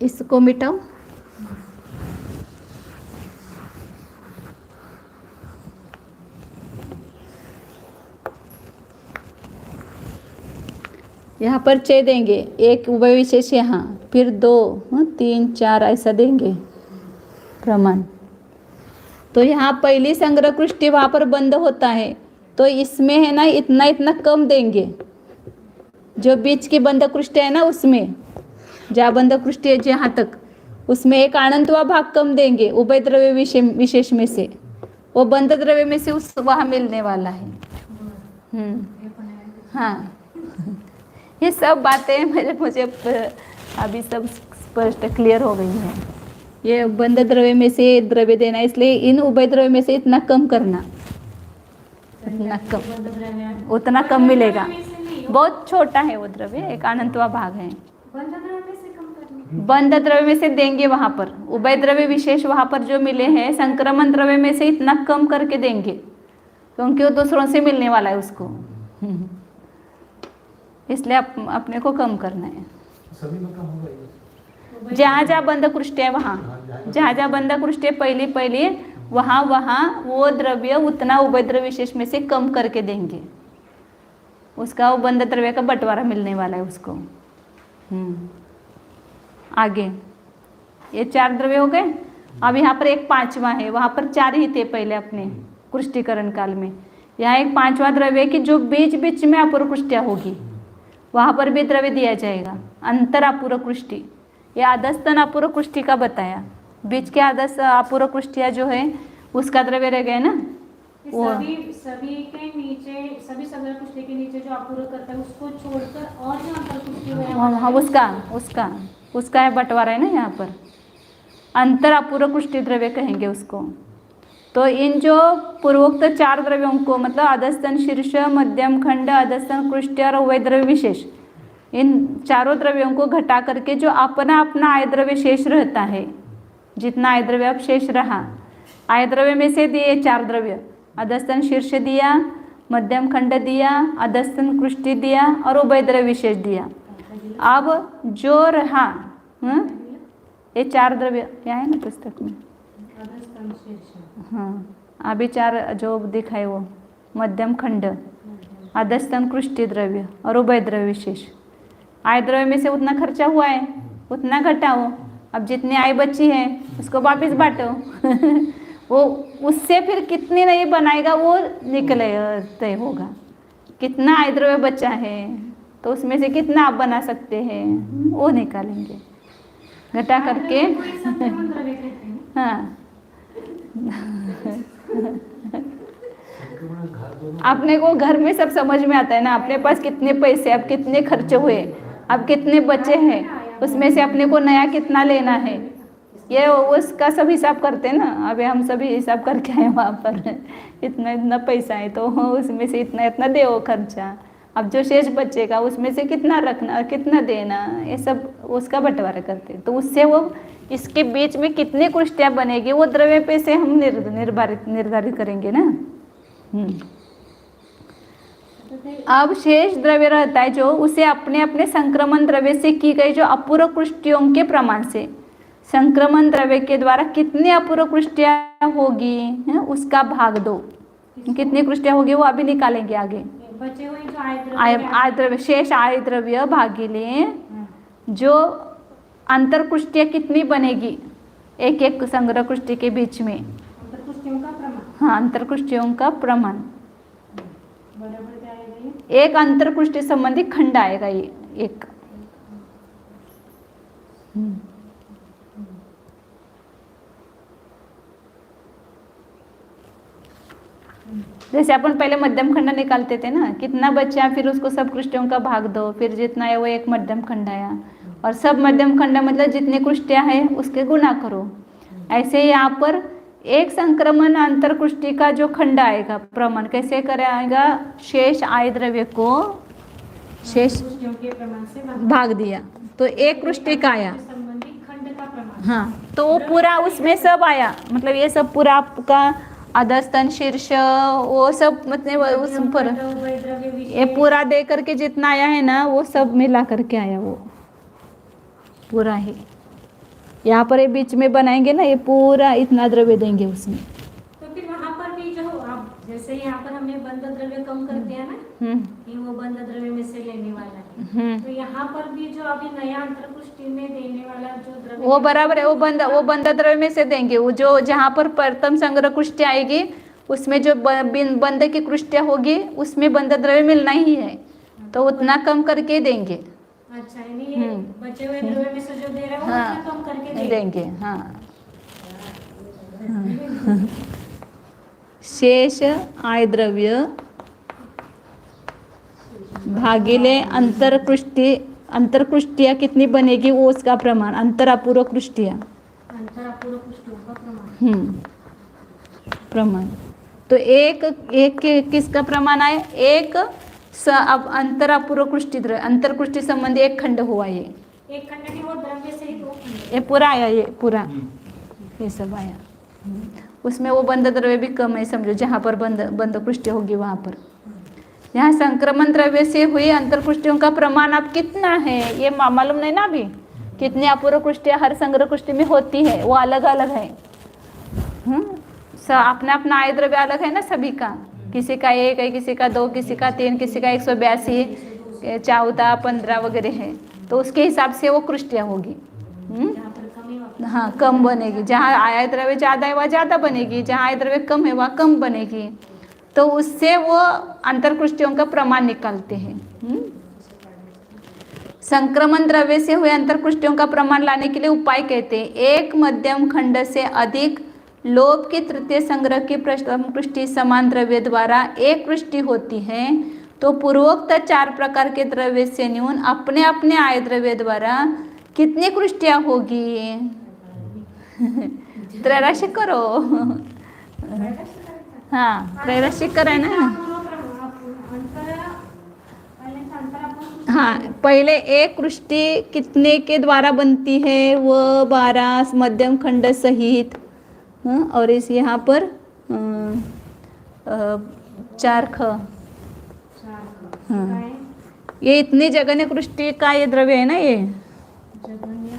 [SPEAKER 1] इसको मिटाओ, यहाँ पर 6 देंगे, एक उभय विशेष यहाँ, फिर 2 3 4 ऐसा देंगे प्रमाण। तो यहाँ पहली संग्रह कृष्टि वहाँ पर बंद होता है तो इसमें है ना इतना इतना कम देंगे जो बीच की बंध कृष्ट है ना, उसमें जहाँ बंध कृष्ट है जहाँ तक, उसमें एक अनंतवा भाग कम देंगे उभय द्रव्य विशेष में से, वो बंध द्रव्य में से उस वहाँ मिलने वाला है। हाँ, ये सब बातें मुझे अभी सब स्पष्ट क्लियर हो गई है। ये बंध द्रव्य में से द्रव्य देना, इसलिए इन उभय द्रव्य में से इतना कम करना, उतना कम मिलेगा। बहुत छोटा है वो द्रव्य, एक अनंतवा भाग है। बंध द्रव्य में से देंगे वहां पर, उभय द्रव्य विशेष वहां पर जो मिले हैं, संक्रमण द्रव्य में से इतना कम करके देंगे, क्योंकि वो दूसरों से मिलने वाला है उसको, इसलिए अपने को कम करना है।
[SPEAKER 3] सभी में कम होगा।
[SPEAKER 1] जहाँ जहाँ बंध कृष्ट है वहाँ, जहाँ जहाँ बंध कृष्ट है पहले वहाँ वो द्रव्य उतना उभय द्रव्य विशेष में से कम करके देंगे, उसका वो बंध द्रव्य का बंटवारा मिलने वाला है उसको। आगे ये 4 द्रव्य हो गए। अब यहाँ पर एक 5वां है, वहाँ पर 4 ही थे पहले अपने कृष्टिकरण काल में। यहाँ एक 5वां द्रव्य है कि जो बीच बीच में अपूर्व कृष्टिया होगी वहाँ पर भी द्रव्य दिया जाएगा, अंतर अपूर्व कृष्टि। ये आदस्तन अपूर्व कृष्टि का बताया, बीच के आदस्त अपूर्व कृष्टिया जो है उसका द्रव्य रह गया ना, वो
[SPEAKER 2] सभी के नीचे, सभी सगल कृष्टि के नीचे जो अपूर्व करता है उसको छोड़कर और जो अंतर कृष्टि
[SPEAKER 1] हाँ, उसका है बंटवारा है ना, यहाँ पर अंतर अपूर्व कृष्टि द्रव्य कहेंगे उसको। तो इन जो पूर्वोक्त 4 द्रव्यों को, मतलब अधस्तन शीर्ष, मध्यम खंड, अधस्तन कृष्ट और उभय द्रव्य विशेष, इन चारों द्रव्यों को घटा करके जो अपना अपना आय द्रव्य शेष रहता है, जितना आय द्रव्य अब शेष रहा, आय द्रव्य में से दिए 4 द्रव्य, अधस्तन शीर्ष दिया, मध्यम खंड दिया, अधस्तन कृष्टि दिया और उभय द्रव्य विशेष दिया। अब जो रहा ये 4 द्रव्य क्या है ना पुस्तक में, हाँ, अभी 4 जो दिखाए वो मध्यम खंड, अधस्तन कृष्टि द्रव्य और उभय द्रव्य विशेष। आय द्रव्य में से उतना खर्चा हुआ है उतना घटाओ, अब जितनी आय बची है उसको वापस बांटो वो उससे फिर कितनी नहीं बनाएगा वो निकले तय होगा, कितना आय द्रव्य बचा है तो उसमें से कितना आप बना सकते हैं वो निकालेंगे घटा करके। हाँ अपने को घर में सब समझ में आता है ना, अपने पास कितने पैसे, अब कितने खर्च हुए, अब कितने बचे हैं, उसमें से अपने को नया कितना लेना है, ये उसका सब हिसाब करते हैं ना। अभी हम सभी हिसाब करके आए वहाँ पर, इतना इतना पैसा है तो उसमें से इतना इतना दो खर्चा, अब जो शेष बचेगा उसमें से कितना रखना और कितना देना, ये सब उसका बंटवारा करते हैं। तो उससे वो इसके बीच में कितनी कृष्टियाँ बनेगी वो द्रव्य पे से हम निर्धारित करेंगे ना। अब शेष द्रव्य रहता है जो उसे अपने अपने संक्रमण द्रव्य से की गई जो अपूर्व कृष्टियों के प्रमाण से, संक्रमण द्रव्य के द्वारा कितनी अपूर्व कृष्टियाँ होगी है उसका भाग दो, कितनी कृष्टियाँ होगी वो अभी निकालेंगे आगे।
[SPEAKER 2] बचे हुए जो
[SPEAKER 1] आय द्रव्य शेष आय द्रव्य भागिले जो अंतर कृष्टियाँ कितनी बनेगी एक एक संग्रह कृष्टि के बीच में,
[SPEAKER 2] अंतर कृष्टियों का प्रमाण।
[SPEAKER 1] हाँ अंतर कृष्टियों का प्रमाण,
[SPEAKER 2] बराबर क्या आएगा ये?
[SPEAKER 1] एक अंतर कृष्टि संबंधी खंड आएगा ये एक। जैसे अपन पहले मध्यम खंड निकालते थे ना, कितना बचा फिर उसको सब कृष्टियों का भाग दो, फिर जितना है वो एक मध्यम खंड आया, और सब मध्यम खंड मतलब जितनी कृष्टियाँ हैं उसके गुना करो। ऐसे यहाँ पर एक संक्रमण अंतर कृष्टि का जो खंड आएगा प्रमाण कैसे कराएगा, शेष आय द्रव्य को शेष
[SPEAKER 2] कृष्टियों के प्रमाण से
[SPEAKER 1] भाग दिया तो एक कृष्टि का आया,
[SPEAKER 2] संबंधी खंड का प्रमाण।
[SPEAKER 1] हाँ तो वो पूरा उसमें सब आया, मतलब ये सब पूरा आपका अधस्तन शीर्ष वो सब मतलब उस पर ये पूरा दे करके जितना आया है ना वो सब मिला करके आया, वो पूरा ही यहाँ पर ये बीच में बनाएंगे ना, ये पूरा इतना द्रव्य देंगे उसमें।
[SPEAKER 2] तो फिर वहाँ पर भी जो आप जैसे यहाँ पर हमने बंध द्रव्य कम कर दिया ना कि वो बंध द्रव्य में से लेने वाला है, तो यहाँ पर भी जो अभी नया अंतर कृष्टि में देने वाला जो द्रव्य
[SPEAKER 1] वो बराबर है, वो बंध द्रव्य में से देंगे, वो जो जहाँ पर प्रथम संग्रह कृष्टि आएगी उसमें जो बंध की कृष्टिया होगी उसमें बंध द्रव्य मिलना ही है, तो उतना कम करके देंगे।
[SPEAKER 2] अच्छा, यानी ये बचे हुए द्रव्य में से जो दे रहे हैं वो उतना कम करके
[SPEAKER 1] देंगे। हाँ, शेष आय द्रव्य भागिले अंतरकृष्टिया कितनी बनेगी वो उसका प्रमाण, अंतरापूर्व कृष्टिया।
[SPEAKER 2] अंतरापूर्व कृष्टियों का प्रमाण।
[SPEAKER 1] प्रमाण तो एक किसका प्रमाण आए? एक अब अंतरापूर्व कृष्टि द्रव्य, अंतरकृष्टि संबंधी एक खंड हुआ, ये
[SPEAKER 2] एक खंड की वो द्रव्य से ही दो खंड,
[SPEAKER 1] ये पूरा आया, ये पूरा ये सब आया। उसमें वो बंध द्रव्य भी कम है, समझो, जहाँ पर बंध कृष्टि होगी वहाँ पर। यहाँ संक्रमण द्रव्य से हुई अंतरकृष्टियों का प्रमाण अब कितना है ये मालूम नहीं ना अभी, कितनी अपूर्व कृष्टियाँ हर संग्रह कृष्टि में होती है, वो अलग अलग है। अपना अपना आय द्रव्य अलग है ना सभी का, किसी का 1 है, किसी का 2, किसी का 3, किसी का 182, 14, 15 वगैरह है। तो उसके हिसाब से वो कृष्टियाँ होगी। हाँ, कम बनेगी। जहाँ आय द्रव्य ज़्यादा है वहाँ ज़्यादा बनेगी, जहाँ आय द्रव्य कम है वहाँ कम बनेगी। तो उससे वो अंतरकृष्टियों का प्रमाण निकालते हैं। संक्रमण द्रव्य से हुए अंतरकृष्टियों का प्रमाण लाने के लिए उपाय कहते हैं, एक मध्यम खंड से अधिक लोभ की तृतीय संग्रह की प्रथम कृष्टि समान द्रव्य द्वारा एक कृष्टि होती है, तो पूर्वोक्त 4 प्रकार के द्रव्य से न्यून अपने अपने आय द्रव्य द्वारा कितनी कृष्टियाँ होगी? त्रैराशिक करो। हाँ, त्रैराशिक करा ना। हाँ, पहले एक कृष्टि कितने के द्वारा बनती है? वो 12 मध्यम खंड सहित। और इस यहाँ पर 4 ख। हाँ, ये इतनी जगन्य कृष्टि का ये द्रव्य है ना ये।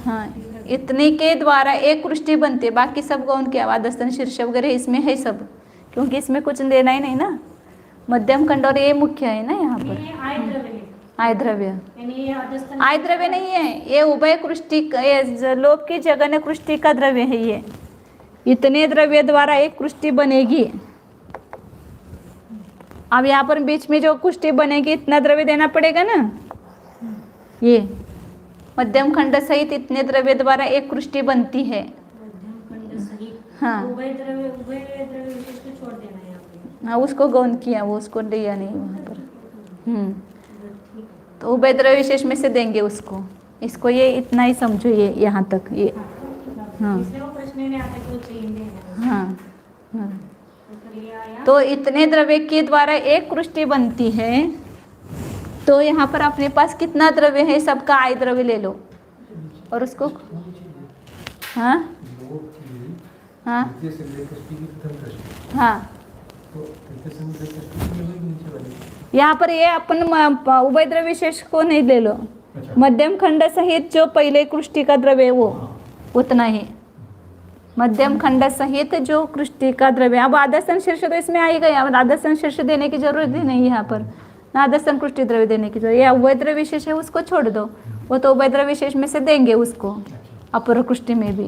[SPEAKER 1] हाँ, इतने के द्वारा एक कृष्टि बनते, बाकी सब गौण के आवादस्तन शीर्ष वगैरह इसमें है सब, क्योंकि इसमें कुछ देना ही नहीं ना। मध्यम खंड और ये मुख्य है ना यहाँ पर। आय द्रव्य आय द्रव्य नहीं है, ये उभय कृष्टि, लोभ की जगन्य कृष्टि का द्रव्य है ये। इतने द्रव्य द्वारा एक कृष्टि बनेगी। अब यहाँ पर बीच में जो कृष्टि बनेगी इतना द्रव्य देना पड़ेगा ना। ये मध्यम खंड सहित इतने द्रव्य द्वारा एक कृष्टि बनती है। हाँ, हाँ, उसको गौण किया, वो उसको दिया नहीं वहाँ पर। तो उभय द्रव्य विशेष में से देंगे उसको। इसको ये इतना ही समझो, ये यहाँ तक ये। हाँ, हाँ, हाँ। तो इतने द्रव्य के द्वारा एक कृष्टि बनती है, तो यहाँ पर अपने पास कितना द्रव्य है सबका आय द्रव्य ले लो और उसको। हाँ, हाँ, हाँ। यहाँ पर ये अपन उभय द्रव्य विशेष को नहीं ले लो, मध्यम खंड सहित जो पहले कृष्टि का द्रव्य है वो उतना ही। मध्यम खंड सहित जो कृष्टि का द्रव्य, अब आदर्शन शीर्ष तो इसमें आ ही गया, आदर्शन शीर्ष देने की जरूरत ही नहीं यहाँ पर, ना आदर्शन कृष्टि द्रव्य देने की जरूरत। ये उभय द्रव्य विशेष है उसको छोड़ दो, वो तो उभय द्रव्य विशेष में से देंगे उसको, अपर कृष्टि में भी।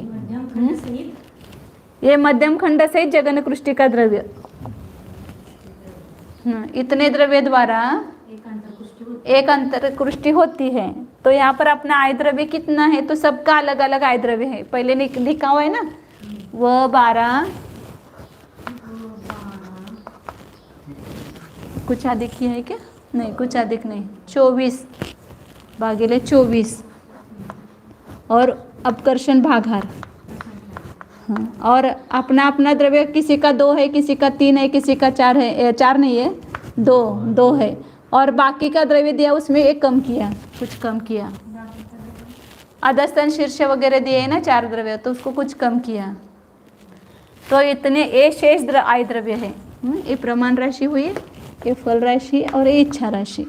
[SPEAKER 1] ये मध्यम खंड सहित जगन कृष्टि का द्रव्य। इतने द्रव्य द्वारा एक अंतरकृष्टि होती है। तो यहाँ पर अपना आय द्रव्य कितना है, तो सबका अलग अलग आय द्रव्य है। पहले लिखा हुआ है ना, वो 12 कुछ अधिक ही है क्या? नहीं, कुछ अधिक नहीं, 24 भागिले 24 और अपकर्षण भागार। हाँ, और अपना अपना द्रव्य किसी का 2 है, किसी का 3 है, किसी का 4 है, 4 नहीं है, 2 है। और बाकी का द्रव्य दिया उसमें एक कम किया, कुछ कम किया। अधस्तन शीर्ष वगैरह दिए है ना 4 द्रव्य, तो उसको कुछ कम किया। तो इतने ये शेष आय द्रव्य है। ये प्रमाण राशि हुई, ये फल राशि और ये इच्छा राशि।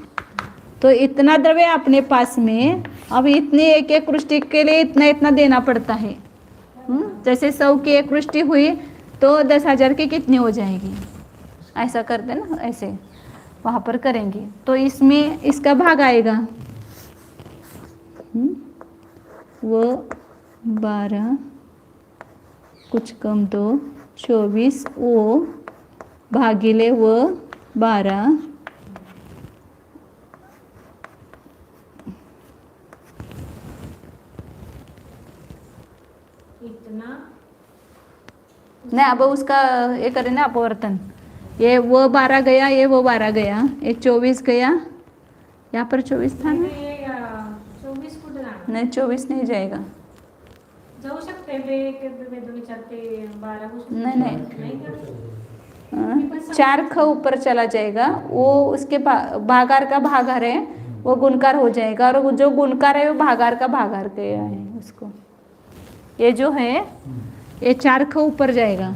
[SPEAKER 1] तो इतना द्रव्य अपने पास में, अब इतनी एक एक कृष्टि के लिए इतना इतना देना पड़ता है। जैसे 100 की एक कृष्टि हुई तो 10,000 की कितनी हो जाएगी, ऐसा करते ना, ऐसे वहाँ पर करेंगे। तो इसमें इसका भाग आएगा, वो 12 कुछ कम तो 24 वो भागिले वो 12
[SPEAKER 2] इतना
[SPEAKER 1] नहीं, अब उसका ये करें ना अपवर्तन। ये वो 12 गया, ये वो 12 गया, एक 24 गया, यहाँ पर 24 था ना?
[SPEAKER 2] 24 कुठं जाणार?
[SPEAKER 1] नहीं 24 नहीं जाएगा।
[SPEAKER 2] जाऊ शकते वेदू विचारते 12
[SPEAKER 1] नहीं, नहीं।
[SPEAKER 2] नहीं
[SPEAKER 1] 4 ख ऊपर चला जाएगा, वो उसके भागार का भागार है, वो गुणकार हो जाएगा, और जो गुणकार है वो भागार का भागार गया है उसको। ये जो है ये 4 ख ऊपर जाएगा,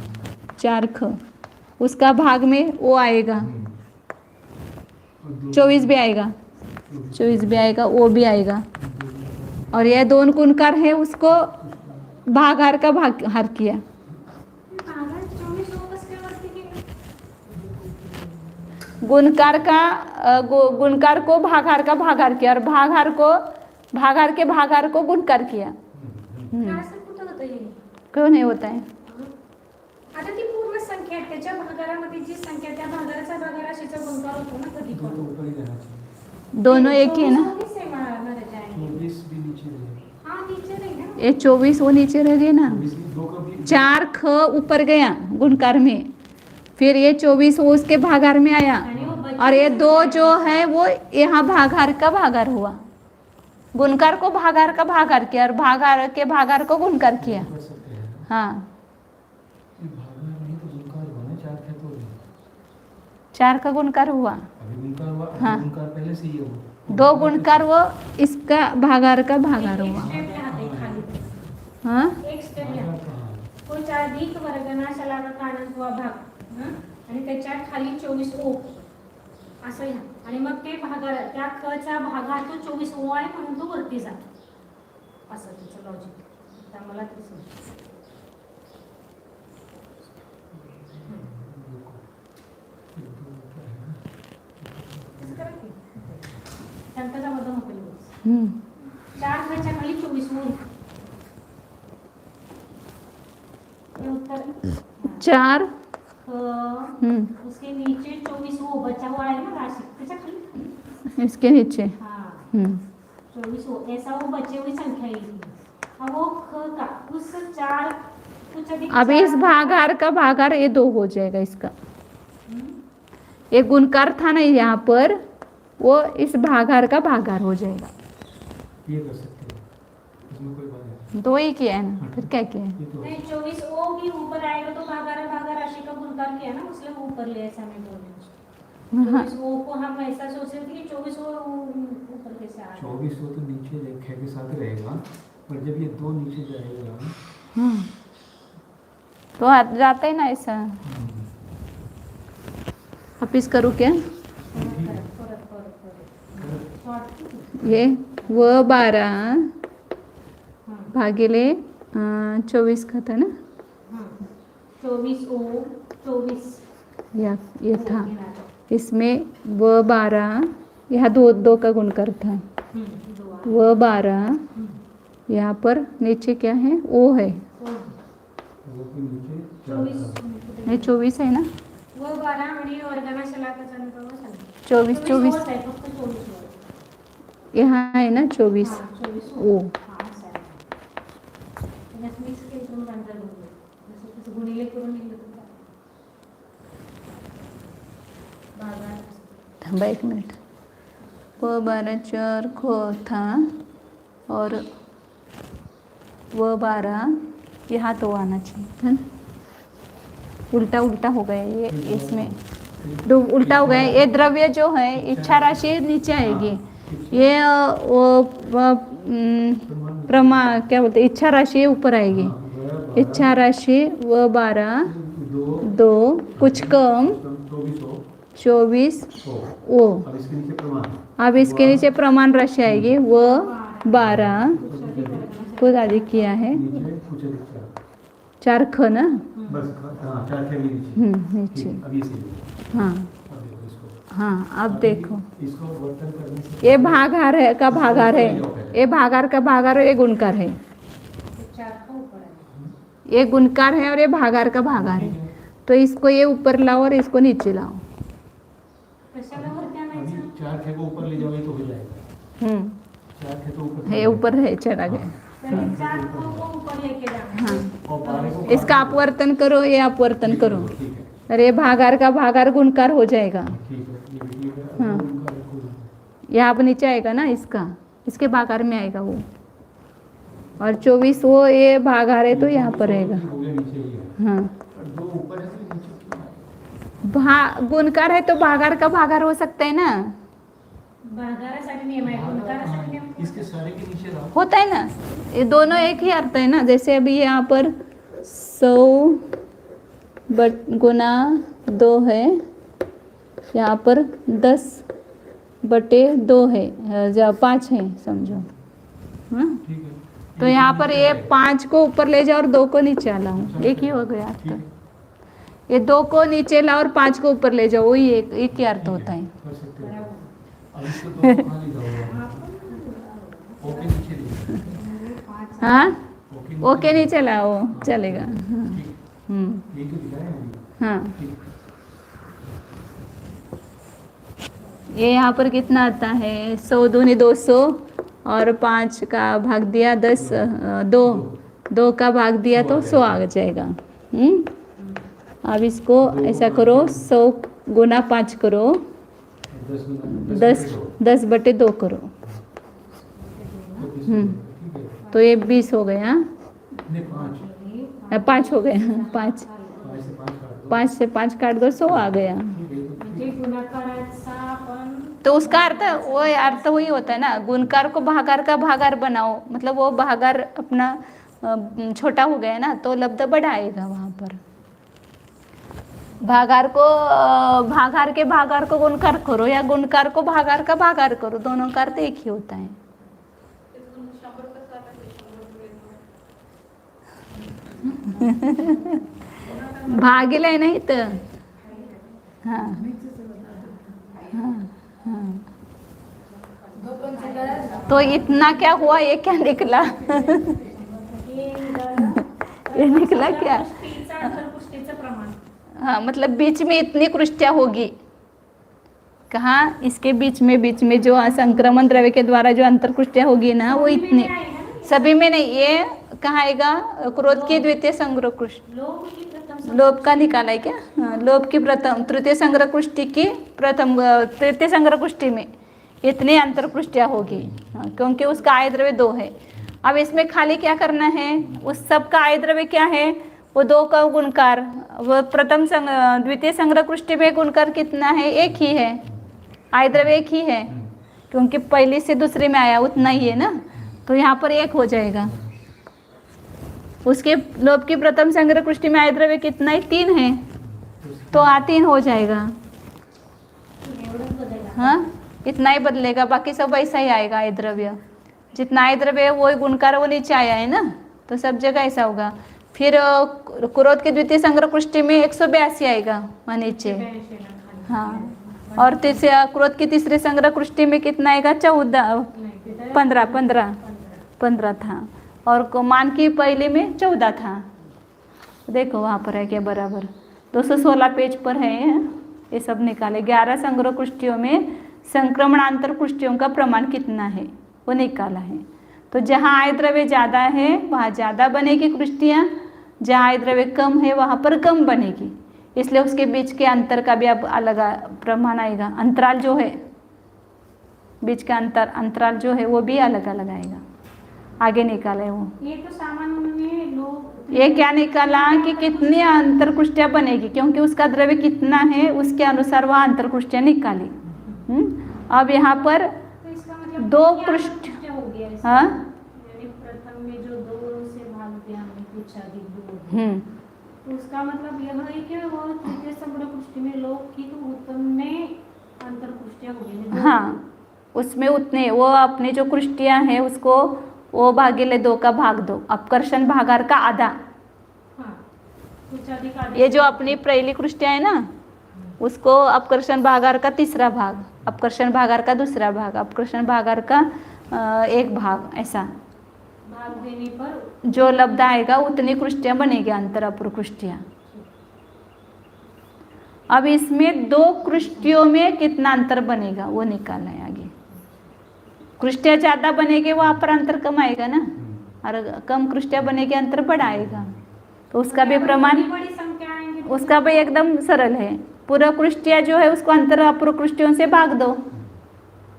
[SPEAKER 1] 4 ख उसका भाग में वो आएगा, 24 भी आएगा, 24 भी आएगा, वो भी आएगा, और ये दोनों गुणकार है उसको भागार का भागार किया।
[SPEAKER 2] भागार 24 कसं काय वरती केलं?
[SPEAKER 1] गुणकार का गुणकार को भागार का भागार किया, और भागार को भागार के भागार को गुणकार किया।
[SPEAKER 2] असं कुठं होतं हे?
[SPEAKER 1] क्यों नहीं होता है?
[SPEAKER 2] आता ती पूर्ण संख्या आहे, त्याच्या भागारामध्ये जी संख्या त्या भागाराचा भागार अशीचा गुणकार होतो ना कधी
[SPEAKER 3] दो तो
[SPEAKER 2] पण.
[SPEAKER 3] ऊपर ही रहना चाहिए।
[SPEAKER 1] दोनों एक ही है ना?
[SPEAKER 2] 24 से मारणार जाएंगे.
[SPEAKER 3] 24 भी नीचे रहेगा।
[SPEAKER 2] हाँ नीचे नहीं ना.
[SPEAKER 1] ये 24 वो नीचे रह गए ना,
[SPEAKER 3] 24 भी, दो का भी
[SPEAKER 1] 4 ख ऊपर गया गुणकार में, फिर ये 24 वो उसके भागार में आया,
[SPEAKER 2] आणि वो बचे
[SPEAKER 1] और ये 2 जो है वो यहाँ भागार का भागार हुआ। गुणकार को भागार का भागार किया, और भागार के भागार को गुणकार किया।
[SPEAKER 3] कर सकते हैं।
[SPEAKER 1] हाँ,
[SPEAKER 3] ये भागा नहीं तो गुणकार हुआ ना, 4 थे तो
[SPEAKER 1] 4 का गुणकार हुआ,
[SPEAKER 3] अभी गुणकार हुआ, अभी
[SPEAKER 1] हाँ।
[SPEAKER 3] गुणकार पहले से ही है वो।
[SPEAKER 1] 2 गुणकार वो इसका भागार का भागार
[SPEAKER 2] एक
[SPEAKER 1] हुआ।
[SPEAKER 2] स्टेप राहते खाली.
[SPEAKER 1] हाँ,
[SPEAKER 2] एक स्टेप
[SPEAKER 3] भागा
[SPEAKER 2] राहते.
[SPEAKER 3] कहाँ?
[SPEAKER 2] तो 4 अधिक वर्गनाशाला कानत्वा भाग, हं? आणि त्याच्या खाली 24 ओ असं ह्या, आणि मग ते भागार त्या खचा भागार तो 24 ओ आहे म्हणून तो वरती जातो. असं त्याचं लॉजिक. आता मला ते समजलं. कसं करा की? त्यांचा मधून होईल.
[SPEAKER 1] हम्म,
[SPEAKER 2] 4 खच्या खाली 24 ओ. ये उत्तर
[SPEAKER 1] 4
[SPEAKER 2] उसके नीचे 24 वो बचा हुआ है ना राशि, त्याच्या खाली.
[SPEAKER 1] इसके नीचे।
[SPEAKER 2] हाँ 24 वो ऐसा वो बचे हुई संख्या है. अब वो ख का उस 4 कुछ अधिक
[SPEAKER 1] अब इस
[SPEAKER 2] 4
[SPEAKER 1] भागार का भागार ये 2 हो जाएगा इसका। एक गुणकार था ना यहाँ पर, वो इस भागार का भागार हो जाएगा।
[SPEAKER 3] ये कर सकते हैं, इसमें कोई बात नहीं।
[SPEAKER 1] 2 ही किया है ना, फिर क्या किया है?
[SPEAKER 3] ये तो
[SPEAKER 2] नहीं 24 ओ भी ऊपर आएगा तो भागा राशि का गुणकार किया ना, उसने ऊपर लिया ऐसा मैं बोल रही हूँ.
[SPEAKER 1] हाँ,
[SPEAKER 2] 24 ओ को हम ऐसा सोच रहे थे कि 24 ओ ऊपर कैसे आ रहा है.
[SPEAKER 3] 24 हो तो नीचे रेखा के साथ रहेगा, पर जब ये 2 नीचे जाएगा,
[SPEAKER 1] हाँ, तो जाता है ना ऐसा। वापिस करूँ क्या? ये वो 12 भागिले 24 का था ना,
[SPEAKER 2] 24 ओ 24
[SPEAKER 1] या ये था, इसमें वो 12 यहाँ 2 का गुणकार था, वो 12 यहाँ पर नीचे क्या है, ओ है,
[SPEAKER 3] वो भी नीचे
[SPEAKER 2] 24
[SPEAKER 1] ये 24 है ना,
[SPEAKER 2] वो 12 आणि वर्गनाशाला त्याचा नंतर वो सांग.
[SPEAKER 1] 24
[SPEAKER 2] होत आहे, फक्त 24 वर.
[SPEAKER 1] यहाँ है ना 24
[SPEAKER 2] हां, 24
[SPEAKER 1] ओ।
[SPEAKER 2] हां, असं आहे. त्याच्यात मिक्स केलं तर मग अंतर बघूया. जसं तसं गुणिले करून निघलं तर काय? भागार.
[SPEAKER 1] थांबा 1 मिनट। वो 12 4 खो था, और वो 12 यहाँ तो आना चाहिए था ना? उल्टा उल्टा हो गया ये, इसमें उल्टा हो गया। ये द्रव्य जो है इच्छा राशि नीचे आएगी, ये प्रमा क्या बोलते, इच्छा राशि ऊपर आएगी। इच्छा राशि वो 12 2 कुछ कम 24 ओ।
[SPEAKER 3] अब इसके नीचे प्रमाण,
[SPEAKER 1] अब इसके नीचे प्रमाण राशि आएगी, वो 12 कुछ अधिक किया है,
[SPEAKER 3] नीचे कुछ अधिक
[SPEAKER 1] 4 ख ना,
[SPEAKER 3] बस। हाँ, 4 थे भी नीचे।
[SPEAKER 1] नीचे।
[SPEAKER 3] ठीक, अब ये सही।
[SPEAKER 1] हाँ
[SPEAKER 3] अब देखो इसको,
[SPEAKER 1] हाँ, अब देखो
[SPEAKER 3] इसको वर्तन करने से
[SPEAKER 1] ये भागार है का भागार है, ये भागार का भागार है, ये गुणकार है।
[SPEAKER 2] 4 का ऊपर आहे.
[SPEAKER 1] ये गुणकार है और ये भागार का भागार है, तो इसको ये ऊपर लाओ और इसको नीचे लाओ।
[SPEAKER 2] कशाला वरती
[SPEAKER 3] अभी
[SPEAKER 2] आणायचं?
[SPEAKER 3] 4 थे को ऊपर ले जाओगे तो हो जाएगा। 4 थे तो ऊपर
[SPEAKER 1] ये ऊपर है, चला गया।
[SPEAKER 2] तर 4 को ऊपर लेके जाना है।
[SPEAKER 3] और पारे को
[SPEAKER 1] इसका अपवर्तन करो, ये अपवर्तन करो,
[SPEAKER 3] ठीक है
[SPEAKER 1] अरे भागार का भागार गुणकार हो जाएगा।
[SPEAKER 3] ठीक है ये भी ठीक है।
[SPEAKER 1] हाँ।
[SPEAKER 3] उनका बिल्कुल
[SPEAKER 1] यहाँ पर नीचे आएगा ना, इसका इसके भागार में आएगा वो, और 24 वो ये भागार है तो यहाँ पर रहेगा।
[SPEAKER 3] हो गया नीचे ही है
[SPEAKER 1] हाँ,
[SPEAKER 3] और दो ऊपर है तो नीचे क्यों आया?
[SPEAKER 1] गुणकार है तो भागार का भागार हो सकता है ना,
[SPEAKER 2] भागारासाठी नियम आहे, गुणकारासाठी नियम
[SPEAKER 3] हाँ, इसके सारे के नीचे लाओ।
[SPEAKER 1] होता है ना, ये दोनों एक ही अर्थ है ना। जैसे अभी यहाँ पर 100 गुना 2 है, यहाँ पर 10/2 है, 5 है समझो। हाँ,
[SPEAKER 3] ठीक है
[SPEAKER 1] तो यहाँ पर ये 5 को ऊपर ले जाओ और 2 को नीचे लाओ, एक ही हो गया
[SPEAKER 3] ठीक है
[SPEAKER 1] अर्थ। ये 2 को नीचे लाओ और 5 को ऊपर ले जाओ, वही एक ही अर्थ होता है।
[SPEAKER 3] कर सकते हो। अब इसको दो को खाली जाओ ओके नीचे दीजिए।
[SPEAKER 1] हाँ,
[SPEAKER 3] ओके
[SPEAKER 1] ओके नीचे लाओ चलेगा। हाँ,
[SPEAKER 3] ठीक ये तो दिखाया है अभी।
[SPEAKER 1] हाँ,
[SPEAKER 3] ठीक
[SPEAKER 1] ये यहाँ पर कितना आता है, 100 दूनी 200 और 5 का भाग दिया 10, 2 का भाग दिया तो 100 आ जाएगा। अब इसको ऐसा करो, 100 गुना 5 करो, 10/2 करो, तो ये 20 हो गया।
[SPEAKER 3] नहीं 5
[SPEAKER 1] 5 हो गया, 5
[SPEAKER 3] 5 से 5 काट दो।
[SPEAKER 1] 5 से 5 काट दो, 100 आ गया।
[SPEAKER 2] म्हणजे गुणाकाराचा आपण
[SPEAKER 1] तो उसका अर्थ वो अर्थ वही होता है ना, गुणकार को भागार का भागार बनाओ, मतलब वो भागार अपना छोटा हो गया ना, तो लब्ध बड़ा आएगा वहाँ पर। भागार को भागार के भागार को गुणकार करो या गुणकार को भागार का भागार करो, दोनों का अर्थ एक ही होता है। भागीला आहे नाही तर हाँ हाँ हाँ, तो इतना क्या हुआ, ये क्या निकला? ये निकला क्या?
[SPEAKER 2] पुष्टीचं अंतरपुष्टीचं प्रमाण
[SPEAKER 1] हाँ, मतलब बीच में इतनी कृष्टिया होगी, कहाँ इसके बीच में जो संक्रमण द्रव्य के द्वारा जो अंतरकृष्टिया होगी ना, वो इतनी सभी में नहीं। ये कहाँ आएगा, क्रोध की द्वितीय संग्रह कृष्टि,
[SPEAKER 2] लोभ की प्रथम
[SPEAKER 1] लोभ का निकाला है क्या? हाँ, लोभ की प्रथम तृतीय संग्रह कुष्टि की प्रथम तृतीय संग्रह कुष्टि में इतनी अंतरकृष्टिया होगी। हाँ, क्योंकि उसका आय द्रव्य 2 है। अब इसमें खाली क्या करना है, उस सब का आय द्रव्य क्या है, वो 2 का गुणकार, वो प्रथम द्वितीय संग्रह कुष्टि में गुणकार कितना है, 1 ही है, आय द्रव्य 1 ही है, क्योंकि पहली से दूसरे में आया उतना ही है ना, तो यहाँ पर 1 हो जाएगा। उसके लोभ की प्रथम संग्रह कुष्टि में आय द्रव्य कितना है, 3 है, तो 3 हो जाएगा।
[SPEAKER 2] एवढंच बदलला।
[SPEAKER 1] हाँ, इतना ही बदलेगा, बाकी सब वैसा ही आएगा आय द्रव्य। जितना आय द्रव्य है वो गुणकार वो नीचे आया है ना, तो सब जगह ऐसा होगा। फिर क्रोध के द्वितीय संग्रह कुष्टि में 182 आएगा वहाँ नीचे।
[SPEAKER 2] 82 ला खाली।
[SPEAKER 1] हाँ, और तीसरे क्रोध की तीसरे संग्रह कुष्टि में कितना आएगा, 14
[SPEAKER 2] नाही, तिथं
[SPEAKER 1] 15 था, और मान की पहले में 14 था। देखो वहाँ पर है क्या बराबर, 216 पेज पर है ये सब निकाले। 11 संग्रह कुष्टियों में संक्रमणांतर कुष्टियों का प्रमाण कितना है वो निकाला है। तो जहाँ आय द्रव्य ज़्यादा है वहाँ ज़्यादा बनेगी कुष्टियाँ, जहाँ आय द्रव्य कम है वहाँ पर कम बनेगी, इसलिए उसके बीच के अंतर का भी अब अलग प्रमाण आएगा। अंतराल जो है, बीच का अंतराल जो है वो भी अलग अलग आएगा। आगे निकाला है वो,
[SPEAKER 2] ये तो सामान्य में लोग
[SPEAKER 1] ये क्या निकाला कि कितनी अंतरकुष्टियाँ बनेगी, क्योंकि उसका द्रव्य कितना है उसके अनुसार वह अंतरकुष्टियाँ निकाली। अब यहाँ पर
[SPEAKER 2] तो इसका मतलब
[SPEAKER 1] 2
[SPEAKER 2] क्या
[SPEAKER 1] पृष्ठ,
[SPEAKER 2] अंतरपुष्टिया हो गया इसमें?
[SPEAKER 1] हाँ
[SPEAKER 2] यानी प्रथम में जो 2 से भाग दिया हमने कुछ अधिक 2, तो उसका मतलब यह है कि वो तृतीय संग्रह कुष्टि में लोग की तो उतने अंतरपुष्टिया हो गई।
[SPEAKER 1] हाँ, उसमें उतने वो अपनी जो कुष्टियाँ हैं उसको वो भागीले 2 का भाग दो, अपकर्षण भागार का आधा।
[SPEAKER 2] हाँ, कुछ अधिक अधिक
[SPEAKER 1] ये जो अपनी पहली कुष्टियाँ है ना, उसको अपकर्षण भागार का तीसरा भाग, अपकर्षण भागार का दूसरा भाग, अपकर्षण भागार का 1 भाग, ऐसा
[SPEAKER 2] भाग देने पर
[SPEAKER 1] जो लब्ध आएगा उतनी कुष्टियाँ बनेगी, अंतर अपर कुष्टियाँ। अब इसमें 2 कुष्टियों में कितना अंतर बनेगा वो निकालना है आगे। कुष्टियाँ ज़्यादा बनेगी वहाँ पर अंतर कम आएगा ना, और कम कृष्टियाँ बनेगी अंतर बढ़ाएगा। तो उसका भी प्रमाण,
[SPEAKER 2] बड़ी संख्या आएंगी तो
[SPEAKER 1] उसका भी एकदम सरल है। पूरा कृष्टिया जो है उसको अंतर अपूर्व कृष्टियों से भाग दो,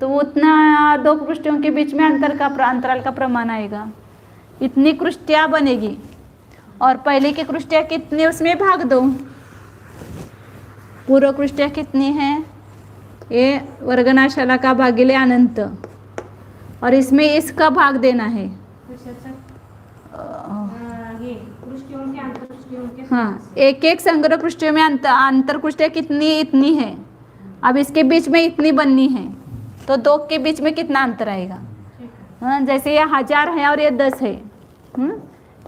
[SPEAKER 1] तो उतना दो कृष्टियों के बीच में अंतराल का प्रमाण आएगा। इतनी कृष्टियाँ बनेगी और पहले की कृष्टियाँ कितनी उसमें भाग दो। पूर्व कृष्टियाँ कितनी है, ये वर्गनाशाला का भागिले अनंत, और इसमें इसका भाग देना है।
[SPEAKER 2] ये कृष्टियों के अंतर कृष्टियों के
[SPEAKER 1] हाँ, एक एक संग्रह कृष्टियों में अंतर कृष्टियाँ कितनी इतनी है, अब इसके बीच में इतनी बननी है, तो दो के बीच में कितना अंतर आएगा। हाँ, जैसे ये 1000 है और ये 10 है,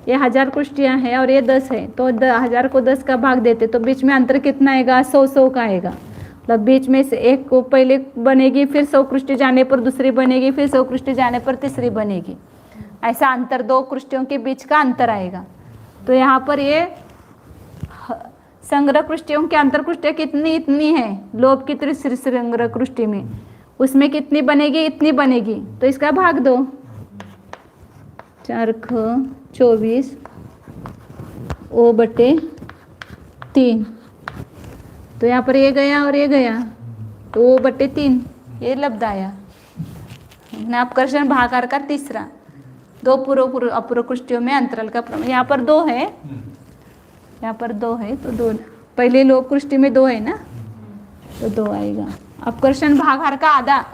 [SPEAKER 1] ये 1000 कृष्टियाँ हैं और ये 10 है, तो 1000 को 10 का भाग देते तो बीच में अंतर कितना आएगा, 100 का आएगा। मतलब बीच में से एक को पहले बनेगी, फिर 100 कृष्टि जाने पर दूसरी बनेगी, फिर 100 कृष्टि जाने पर तीसरी बनेगी। ऐसा अंतर दो कृष्टियों के बीच का अंतर आएगा। तो यहाँ पर ये संग्रह कृष्टियों के अंतर कृष्टियाँ कितनी इतनी है, लोभ की तीसरी संग्रह कृष्टि में उसमें कितनी बनेगी, इतनी बनेगी, तो इसका भाग दो। 4 × 24 O/3, तो यहाँ पर ये गया और ये गया, तो O/3 ये लब्ध आया। अपकर्षण भागाकार का तीसरा, दो पूर्व अपूर्व कृष्टियों में अंतराल का प्रमाण। यहाँ पर 2 है, यहाँ पर 2 है, तो 2 पहले लोभ कृष्टि में 2 है ना, तो 2 आएगा। अपकर्षण भागाकार का आधा,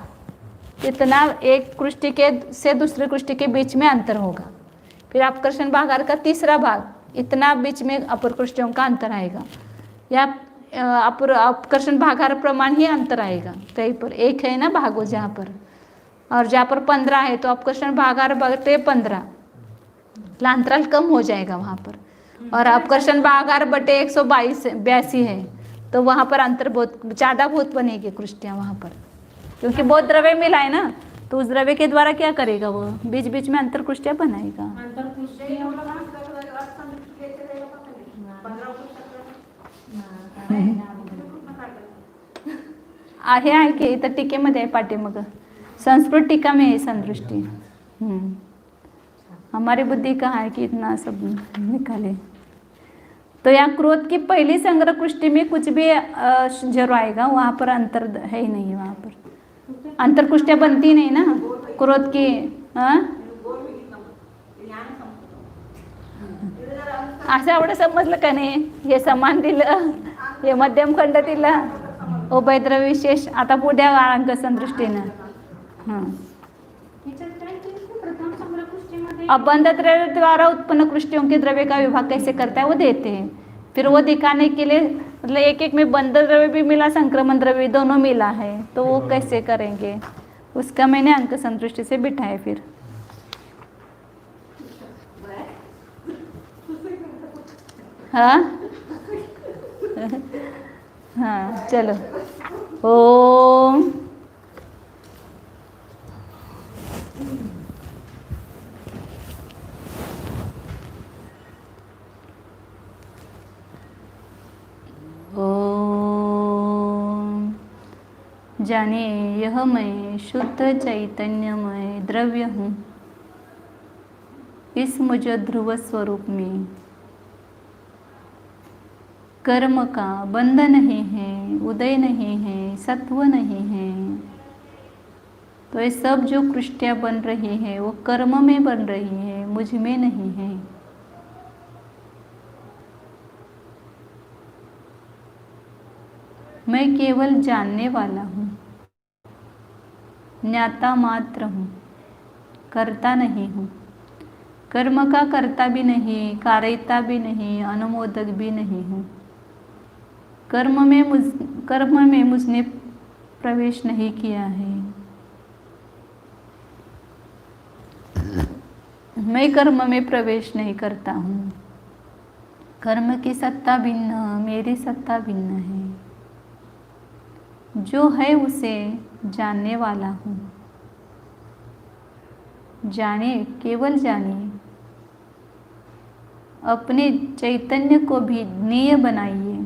[SPEAKER 1] इतना एक कृष्टि के से दूसरे कृष्टि के बीच में अंतर होगा। फिर अपकर्षण भागाकार का तीसरा भाग, इतना बीच में अपूर्व कृष्टियों का अंतर आएगा। या अपकर्षण भागाकार प्रमाण ही अंतर आएगा। कहीं पर 1 है ना भागो जहाँ पर, और जहाँ पर 15 है तो अपकर्षण भागाकार बटे 15, अंतराल कम हो जाएगा वहाँ पर। और अपकर्षण भागाकार बटे 182 है, तो वहाँ पर अंतर बहुत ज़्यादा बहुत बनेगी कृष्टियाँ वहाँ पर, क्योंकि बहुत द्रव्य मिला है ना, तो उस द्रव्य के द्वारा क्या करेगा, वो बीच बीच में अंतर कृष्टियाँ बनाएगा।
[SPEAKER 2] अंतर कृष्टियों
[SPEAKER 1] आहे की इथं टीकेमध्ये आहे पाठीमागं, संस्कृत टीका में है संदृष्टि। हमारी बुद्धि कहाँ है कि इतना सब निकाले। तो यहाँ क्रोध की पहली संग्रह कृष्टि में कुछ भी जरूर आएगा, वहाँ पर अंतर है ही नहीं, वहाँ पर अंतर कृष्टियाँ बनती नहीं ना क्रोध की। असं एवढं समजलं का नाही, हे समान दिलं, हे मध्यम खंड दिलं, उभयद्रव्य विशेष, आता पुढ्या अंक संदृष्टीनं।
[SPEAKER 2] प्रथम संग्रह कृष्टिमध्ये
[SPEAKER 1] अबंध द्रव्य द्वारा उत्पन्न कृष्टियों के द्रव्य का विभाग कैसे करता है वो देते हैं। फिर वो दिखाने के लिए, मतलब एक एक में बंध द्रव्य भी मिला, संक्रमण द्रव्य दोनों मिला है, तो वो कैसे करेंगे, उसका मैंने अंक संतुष्टि से बिठाया। फिर हाँ हाँ चलो, ओम ओम। जाने यह मैं शुद्ध चैतन्यमय द्रव्य हूँ, इस मुझ ध्रुव स्वरूप में कर्म का बंध नहीं है, उदय नहीं है, सत्व नहीं है। तो ये सब जो कृष्टियाँ बन रही है वो कर्म में बन रही है, मुझ में नहीं है। मैं केवल जानने वाला हूँ, ज्ञाता मात्र हूँ, करता नहीं हूँ। कर्म का कर्ता भी नहीं, कार्यता भी नहीं, अनुमोदक भी नहीं हूँ। कर्म में मुझने प्रवेश नहीं किया है। मैं कर्म में प्रवेश नहीं करता हूँ। कर्म की सत्ता भिन्न, मेरी सत्ता भिन्न है। जो है उसे जानने वाला हूँ। जाने, केवल जानिए, अपने चैतन्य को भी ज्ञेय बनाइए,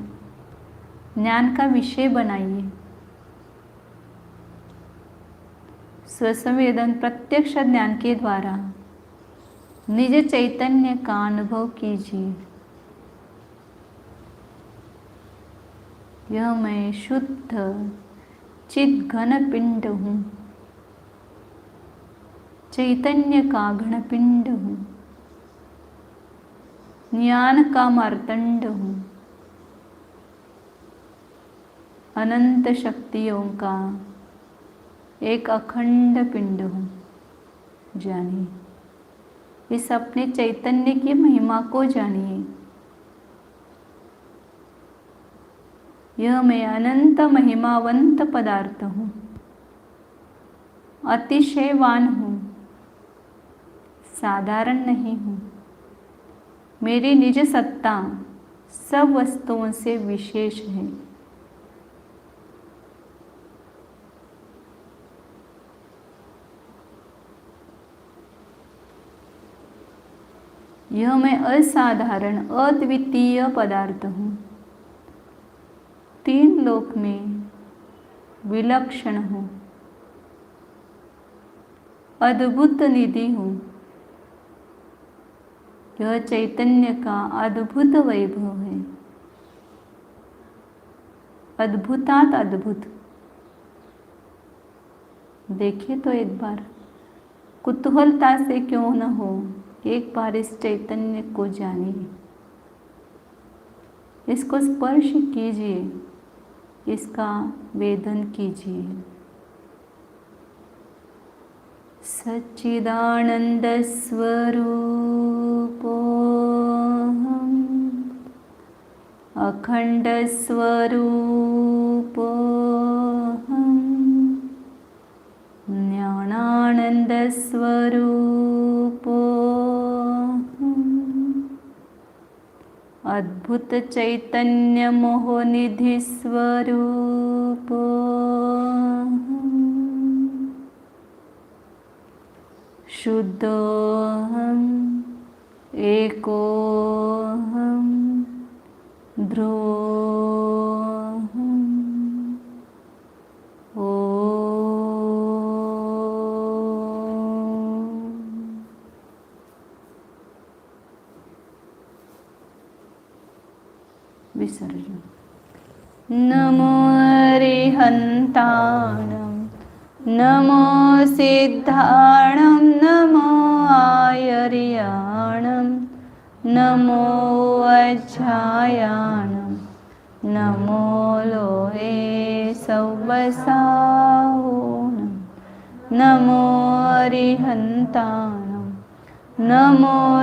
[SPEAKER 1] ज्ञान का विषय बनाइए। स्वसंवेदन प्रत्यक्ष ज्ञान के द्वारा निज चैतन्य का अनुभव कीजिए। यह मैं शुद्ध चित घन पिंड हूँ, चैतन्य का घन पिंड हूँ, ज्ञान का मार्तंड हूँ, अनंत शक्तियों का एक अखंड पिंड हूँ। जानिए, इस अपने चैतन्य की महिमा को जानिए। यह मैं अनंत महिमावंत पदार्थ हूँ, अतिशयवान हूँ, साधारण नहीं हूँ। मेरी निज सत्ता सब वस्तुओं से विशेष है। यह मैं असाधारण अद्वितीय पदार्थ हूँ, तीन लोक में विलक्षण हूँ, अद्भुत निधि हूँ। यह चैतन्य का अद्भुत वैभव है, अद्भुतात अद्भुत। देखिए तो एक बार, कुतूहलता से क्यों न हो, एक बार इस चैतन्य को जानिए, इसको स्पर्श कीजिए, इसका वेदन कीजिए। सच्चिदानंद स्वरूपोऽहम्, अखंड स्वरूपोऽहम्, ज्ञानानंद स्वरूपोऽहम्, अद्भुत चैतन्य मोहनिधि स्वरूपोऽहम्, शुद्धोऽहम्, एकोऽहम्, ध्रुवोऽहम्। विसर्जन। नमो अरिहन्ताणं, नमो सिद्धाणं, नमो आयर्याणं, नमो वज्रायाणं, नमो लोहे सौवसाहोनं, नमो अरिहन्ताणं, नमो